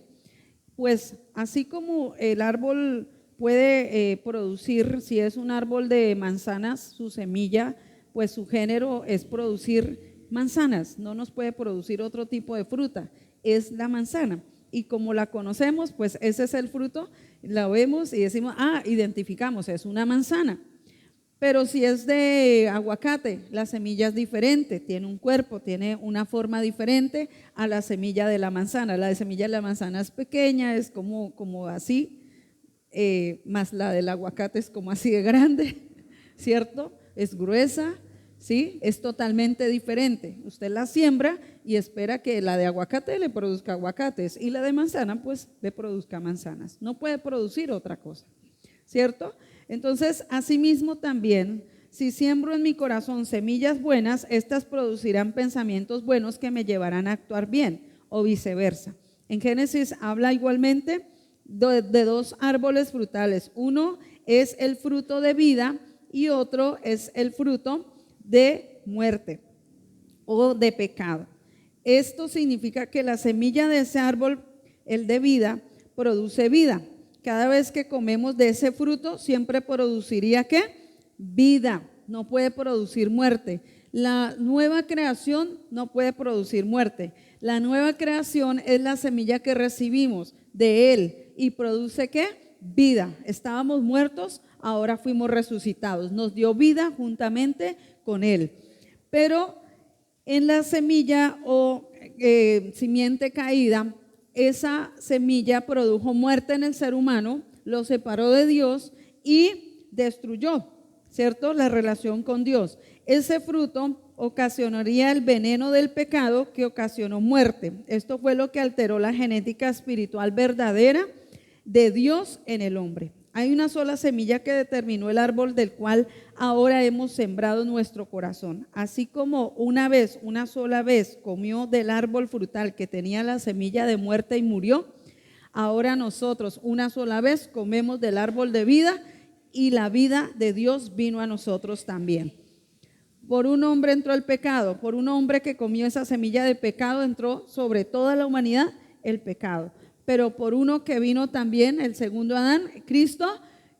Pues así como el árbol puede producir, si es un árbol de manzanas, su semilla, pues su género es producir manzanas, no nos puede producir otro tipo de fruta, es la manzana. Y como la conocemos, pues ese es el fruto, la vemos y decimos, identificamos, es una manzana. Pero si es de aguacate, la semilla es diferente, tiene un cuerpo, tiene una forma diferente a la semilla de la manzana. La semilla de la manzana es pequeña, es como así, más la del aguacate es como así de grande, ¿cierto? Es gruesa, ¿sí? Es totalmente diferente. Usted la siembra y espera que la de aguacate le produzca aguacates y la de manzana pues le produzca manzanas. No puede producir otra cosa, ¿cierto? Entonces, asimismo también, Si siembro en mi corazón semillas buenas, estas producirán pensamientos buenos que me llevarán a actuar bien, o viceversa. En Génesis habla igualmente de dos árboles frutales. Uno es el fruto de vida y otro es el fruto de muerte o de pecado. Esto significa que la semilla de ese árbol, el de vida, produce vida. Cada vez que comemos de ese fruto, siempre produciría ¿qué? Vida. No puede producir muerte. La nueva creación no puede producir muerte. La nueva creación es la semilla que recibimos de Él y produce ¿qué? Vida. Estábamos muertos, ahora fuimos resucitados. Nos dio vida juntamente con Él. Pero en la semilla o simiente caída, esa semilla produjo muerte en el ser humano, lo separó de Dios y destruyó, ¿cierto?, la relación con Dios. Ese fruto ocasionaría el veneno del pecado que ocasionó muerte. Esto fue lo que alteró la genética espiritual verdadera de Dios en el hombre. Hay una sola semilla que determinó el árbol del cual ahora hemos sembrado nuestro corazón. Así como una sola vez comió del árbol frutal que tenía la semilla de muerte y murió, ahora nosotros una sola vez comemos del árbol de vida y la vida de Dios vino a nosotros también. Por un hombre entró el pecado, por un hombre que comió esa semilla de pecado entró sobre toda la humanidad el pecado. Pero por uno que vino también, el segundo Adán, Cristo,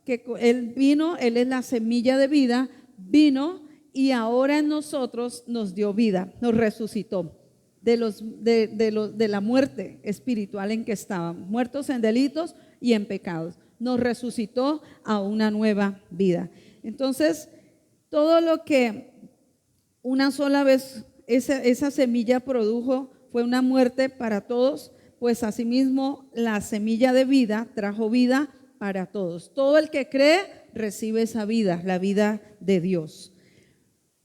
que Él vino, Él es la semilla de vida, vino y ahora en nosotros nos dio vida, nos resucitó de la muerte espiritual en que estábamos, muertos en delitos y en pecados. Nos resucitó a una nueva vida. Entonces, todo lo que una sola vez esa semilla produjo fue una muerte para todos, pues asimismo la semilla de vida trajo vida para todos. Todo el que cree recibe esa vida, la vida de Dios.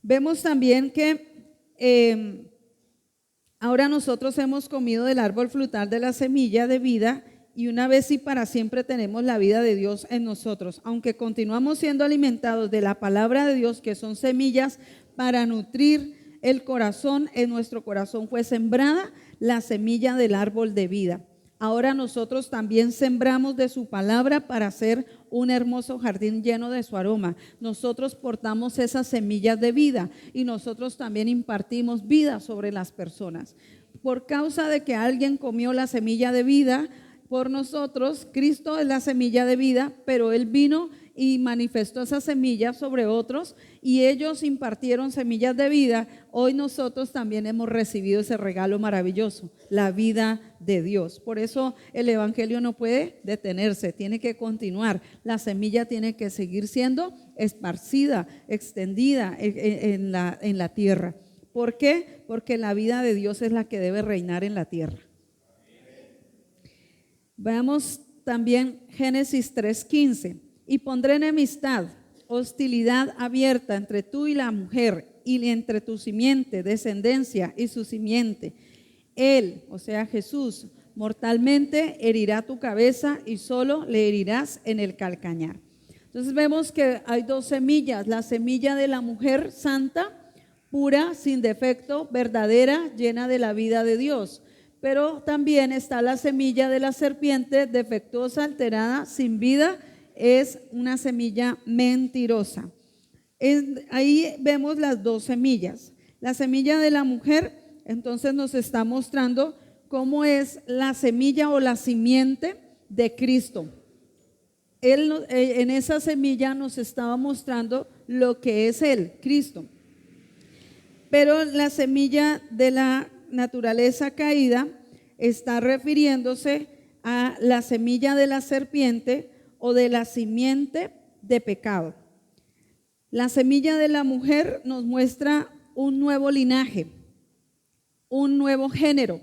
Vemos también que ahora nosotros hemos comido del árbol frutal de la semilla de vida y una vez y para siempre tenemos la vida de Dios en nosotros. Aunque continuamos siendo alimentados de la palabra de Dios, que son semillas para nutrir el corazón, en nuestro corazón fue sembrada la semilla del árbol de vida. Ahora nosotros también sembramos de su palabra para hacer un hermoso jardín lleno de su aroma. Nosotros portamos esas semillas de vida y nosotros también impartimos vida sobre las personas. Por causa de que alguien comió la semilla de vida, por nosotros, Cristo es la semilla de vida, pero Él vino y manifestó esa semilla sobre otros y ellos impartieron semillas de vida. Hoy nosotros también hemos recibido ese regalo maravilloso, la vida de Dios. Por eso el evangelio no puede detenerse, tiene que continuar. La semilla tiene que seguir siendo esparcida, extendida en la tierra. ¿Por qué? Porque la vida de Dios es la que debe reinar en la tierra. Veamos también Génesis 3:15. Y pondré enemistad, hostilidad abierta entre tú y la mujer, y entre tu simiente, descendencia y su simiente. Él, o sea Jesús, mortalmente herirá tu cabeza y solo le herirás en el calcañar. Entonces vemos que hay dos semillas: la semilla de la mujer santa, pura, sin defecto, verdadera, llena de la vida de Dios. Pero también está la semilla de la serpiente, defectuosa, alterada, sin vida. Es una semilla mentirosa. Ahí vemos las dos semillas. La semilla de la mujer, entonces nos está mostrando cómo es la semilla o la simiente de Cristo. Él en esa semilla nos estaba mostrando lo que es Él, Cristo. Pero la semilla de la naturaleza caída está refiriéndose a la semilla de la serpiente o de la simiente de pecado. La semilla de la mujer nos muestra un nuevo linaje, un nuevo género,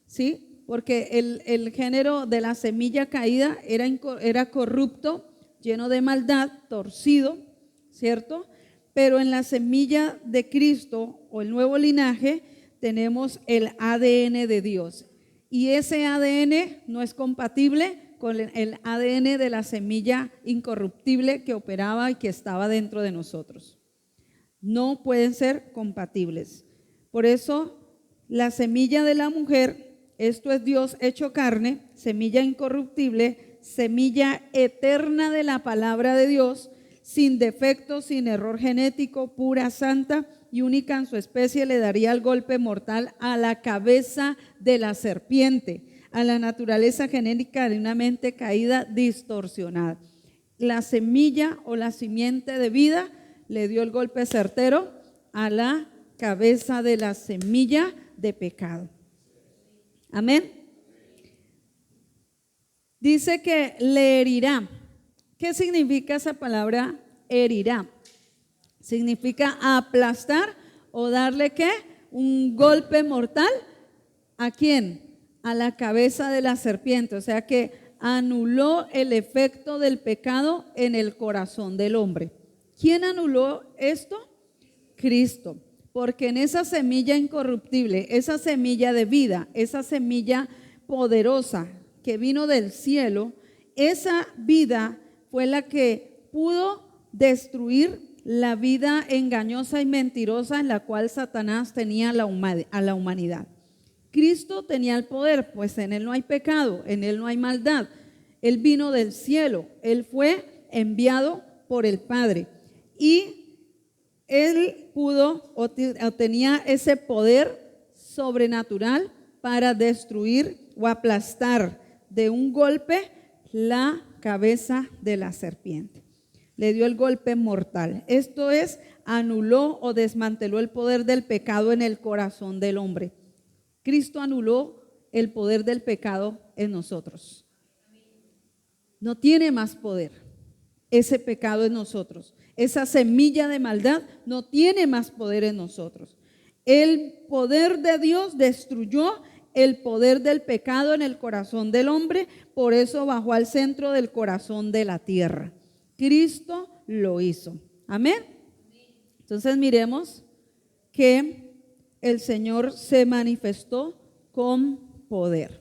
¿sí? Porque el género de la semilla caída era corrupto, lleno de maldad, torcido, ¿cierto? Pero en la semilla de Cristo o el nuevo linaje tenemos el ADN de Dios. Y ese ADN no es compatible con el ADN de la semilla incorruptible que operaba y que estaba dentro de nosotros. No pueden ser compatibles. Por eso la semilla de la mujer, esto es Dios hecho carne, semilla incorruptible, semilla eterna de la palabra de Dios, sin defecto, sin error genético, pura, santa y única en su especie, le daría el golpe mortal a la cabeza de la serpiente, a la naturaleza genética de una mente caída, distorsionada. La semilla o la simiente de vida le dio el golpe certero a la cabeza de la semilla de pecado. Amén. Dice que le herirá. ¿Qué significa esa palabra herirá? Significa aplastar o darle ¿qué? Un golpe mortal. ¿A quién? A la cabeza de la serpiente. O sea que anuló el efecto del pecado en el corazón del hombre. ¿Quién anuló esto? Cristo. Porque en esa semilla incorruptible, esa semilla de vida, esa semilla poderosa que vino del cielo, esa vida fue la que pudo destruir la vida engañosa y mentirosa en la cual Satanás tenía a la humanidad. Cristo tenía el poder, pues en Él no hay pecado, en Él no hay maldad. Él vino del cielo, Él fue enviado por el Padre y Él pudo o tenía ese poder sobrenatural para destruir o aplastar de un golpe la cabeza de la serpiente. Le dio el golpe mortal. Esto es, anuló o desmanteló el poder del pecado en el corazón del hombre. Cristo anuló el poder del pecado en nosotros. No tiene más poder ese pecado en nosotros. Esa semilla de maldad no tiene más poder en nosotros. El poder de Dios destruyó el poder del pecado en el corazón del hombre, por eso bajó al centro del corazón de la tierra. Cristo lo hizo. Amén. Entonces miremos que el Señor se manifestó con poder.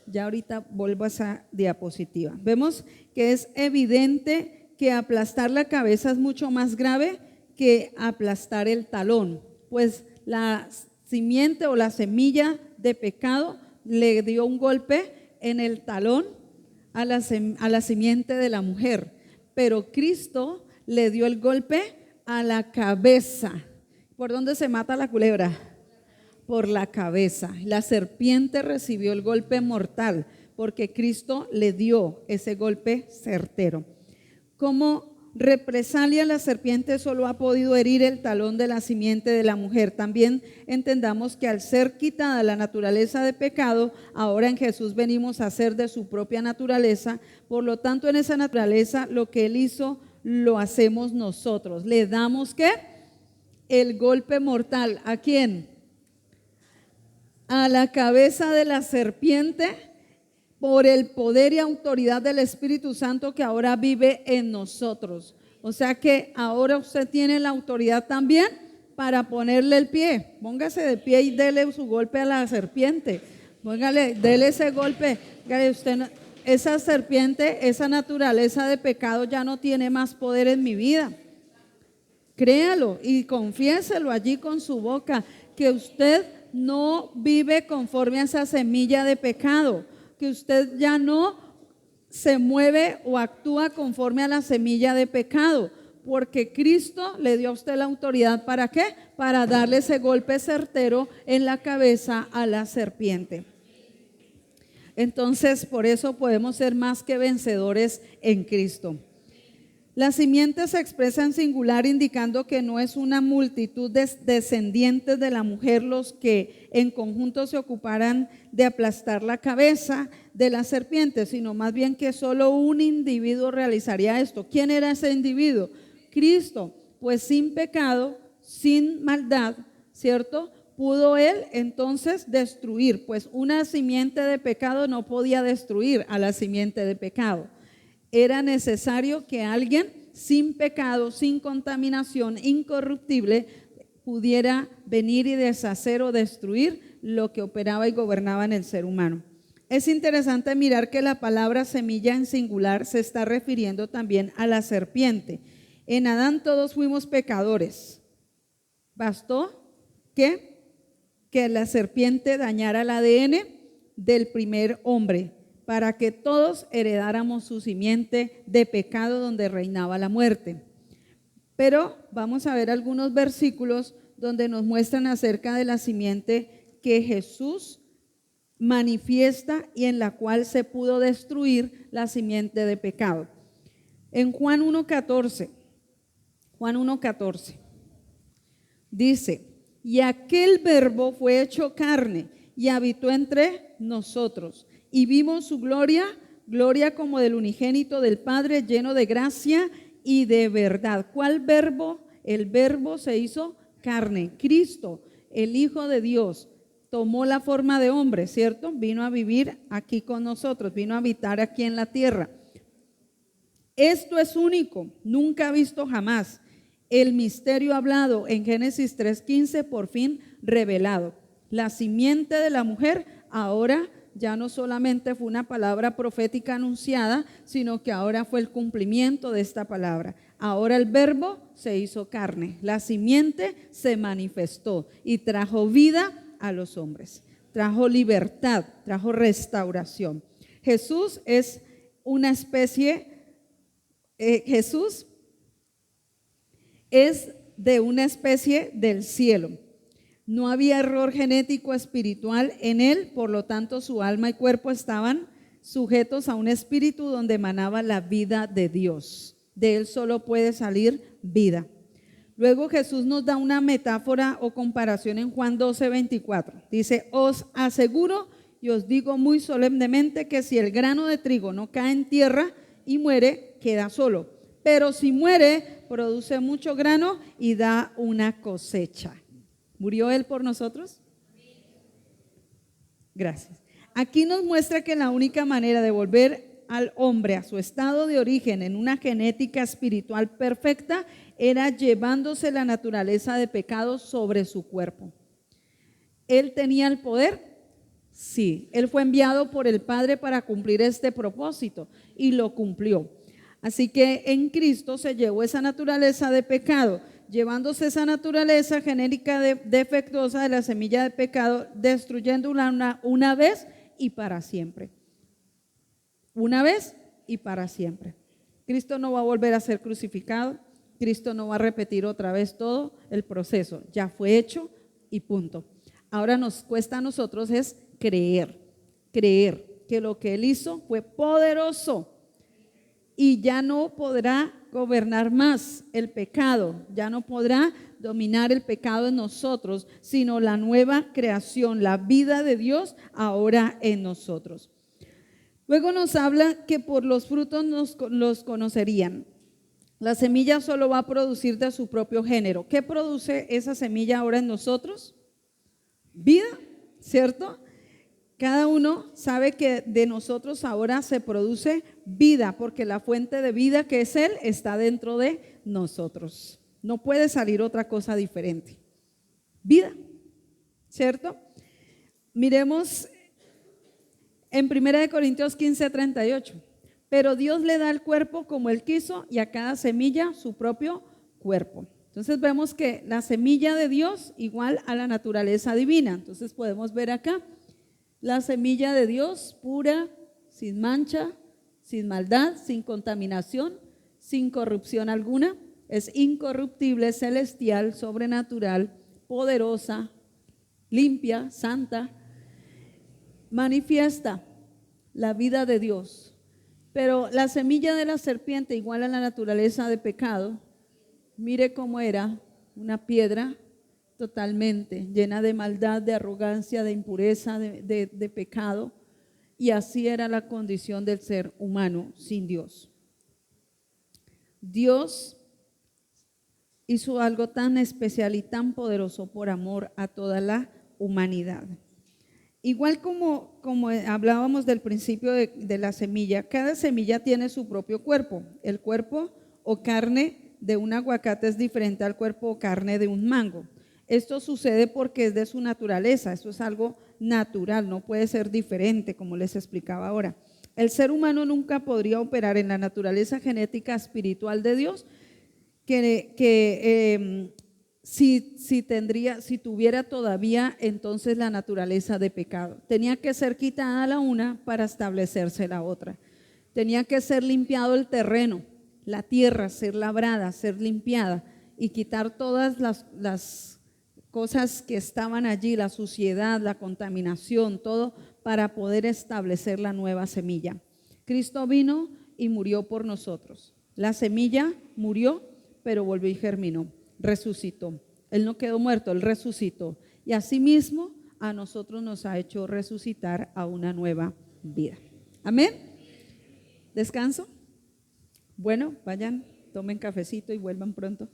Ya ahorita vuelvo a esa diapositiva. Vemos que es evidente que aplastar la cabeza es mucho más grave que aplastar el talón, pues la simiente o la semilla de pecado le dio un golpe en el talón a la simiente de la mujer, pero Cristo le dio el golpe a la cabeza. ¿Por dónde se mata la culebra? Por la cabeza. La serpiente recibió el golpe mortal porque Cristo le dio ese golpe certero. Como represalia, la serpiente solo ha podido herir el talón de la simiente de la mujer. También entendamos que al ser quitada la naturaleza de pecado, ahora en Jesús venimos a ser de su propia naturaleza. Por lo tanto, en esa naturaleza lo que Él hizo lo hacemos nosotros. Le damos ¿qué? El golpe mortal. ¿A quién? A la cabeza de la serpiente, por el poder y autoridad del Espíritu Santo que ahora vive en nosotros. O sea que ahora usted tiene la autoridad también para ponerle el pie. Póngase de pie y dele su golpe a la serpiente. Dele ese golpe. Usted, esa serpiente, esa naturaleza de pecado ya no tiene más poder en mi vida. Créalo y confiéselo allí con su boca, que usted no vive conforme a esa semilla de pecado, que usted ya no se mueve o actúa conforme a la semilla de pecado, porque Cristo le dio a usted la autoridad. ¿Para qué? Para darle ese golpe certero en la cabeza a la serpiente. Entonces, por eso podemos ser más que vencedores en Cristo. La simiente se expresa en singular, indicando que no es una multitud de descendientes de la mujer los que en conjunto se ocuparan de aplastar la cabeza de la serpiente, sino más bien que solo un individuo realizaría esto. ¿Quién era ese individuo? Cristo, pues sin pecado, sin maldad, ¿cierto? Pudo Él entonces destruir, pues una simiente de pecado no podía destruir a la simiente de pecado. Era necesario que alguien sin pecado, sin contaminación, incorruptible, pudiera venir y deshacer o destruir lo que operaba y gobernaba en el ser humano. Es interesante mirar que la palabra semilla en singular se está refiriendo también a la serpiente. En Adán todos fuimos pecadores. Bastó que la serpiente dañara el ADN del primer hombre para que todos heredáramos su simiente de pecado donde reinaba la muerte. Pero vamos a ver algunos versículos donde nos muestran acerca de la simiente que Jesús manifiesta y en la cual se pudo destruir la simiente de pecado. En Juan 1:14 dice: y aquel verbo fue hecho carne y habitó entre nosotros, y vimos su gloria, gloria como del unigénito del Padre, lleno de gracia y de verdad. ¿Cuál verbo? El verbo se hizo carne. Cristo, el Hijo de Dios, tomó la forma de hombre, ¿cierto? Vino a vivir aquí con nosotros, vino a habitar aquí en la tierra. Esto es único, nunca visto jamás. El misterio hablado en Génesis 3:15 por fin revelado. La simiente de la mujer ahora ya no solamente fue una palabra profética anunciada, sino que ahora fue el cumplimiento de esta palabra. Ahora el verbo se hizo carne, la simiente se manifestó y trajo vida a los hombres, trajo libertad, trajo restauración. Jesús es una especie, Jesús es de una especie del cielo. No había error genético espiritual en él, por lo tanto su alma y cuerpo estaban sujetos a un espíritu donde emanaba la vida de Dios. De él solo puede salir vida. Luego Jesús nos da una metáfora o comparación en Juan 12:24. Dice: os aseguro y os digo muy solemnemente que si el grano de trigo no cae en tierra y muere, queda solo. Pero si muere, produce mucho grano y da una cosecha. ¿Murió Él por nosotros? Gracias. Aquí nos muestra que la única manera de volver al hombre a su estado de origen en una genética espiritual perfecta era llevándose la naturaleza de pecado sobre su cuerpo. ¿Él tenía el poder? Sí. Él fue enviado por el Padre para cumplir este propósito y lo cumplió. Así que en Cristo se llevó esa naturaleza de pecado, llevándose esa naturaleza genérica defectuosa de la semilla de pecado, destruyéndola una vez y para siempre. Una vez y para siempre. Cristo no va a volver a ser crucificado, Cristo no va a repetir otra vez todo el proceso, ya fue hecho y punto. Ahora nos cuesta a nosotros es creer que lo que Él hizo fue poderoso. Y ya no podrá gobernar más el pecado, ya no podrá dominar el pecado en nosotros, sino la nueva creación, la vida de Dios ahora en nosotros. Luego nos habla que por los frutos los conocerían. La semilla solo va a producir de su propio género. ¿Qué produce esa semilla ahora en nosotros? Vida, ¿cierto? Cada uno sabe que de nosotros ahora se produce vida, porque la fuente de vida que es Él está dentro de nosotros. No puede salir otra cosa diferente. Vida, ¿cierto? Miremos en 1 Corintios 15:38. Pero Dios le da al cuerpo como Él quiso y a cada semilla su propio cuerpo. Entonces vemos que la semilla de Dios igual a la naturaleza divina. Entonces podemos ver acá la semilla de Dios pura, sin mancha, sin maldad, sin contaminación, sin corrupción alguna. Es incorruptible, celestial, sobrenatural, poderosa, limpia, santa. Manifiesta la vida de Dios. Pero la semilla de la serpiente, igual a la naturaleza de pecado, mire cómo era una piedra totalmente llena de maldad, de arrogancia, de impureza, de pecado. Y así era la condición del ser humano sin Dios. Dios hizo algo tan especial y tan poderoso por amor a toda la humanidad. Igual como hablábamos del principio de la semilla, cada semilla tiene su propio cuerpo. El cuerpo o carne de un aguacate es diferente al cuerpo o carne de un mango. Esto sucede porque es de su naturaleza, esto es algo natural, no puede ser diferente, como les explicaba ahora. El ser humano nunca podría operar en la naturaleza genética espiritual de Dios si tuviera todavía entonces la naturaleza de pecado. Tenía que ser quitada la una para establecerse la otra. Tenía que ser limpiado el terreno, la tierra, ser labrada, ser limpiada y quitar todas las cosas que estaban allí, la suciedad, la contaminación, todo para poder establecer la nueva semilla. Cristo vino y murió por nosotros. La semilla murió, pero volvió y germinó, resucitó. Él no quedó muerto, Él resucitó. Y asimismo a nosotros nos ha hecho resucitar a una nueva vida. Amén. ¿Descanso? Bueno, vayan, tomen cafecito y vuelvan pronto.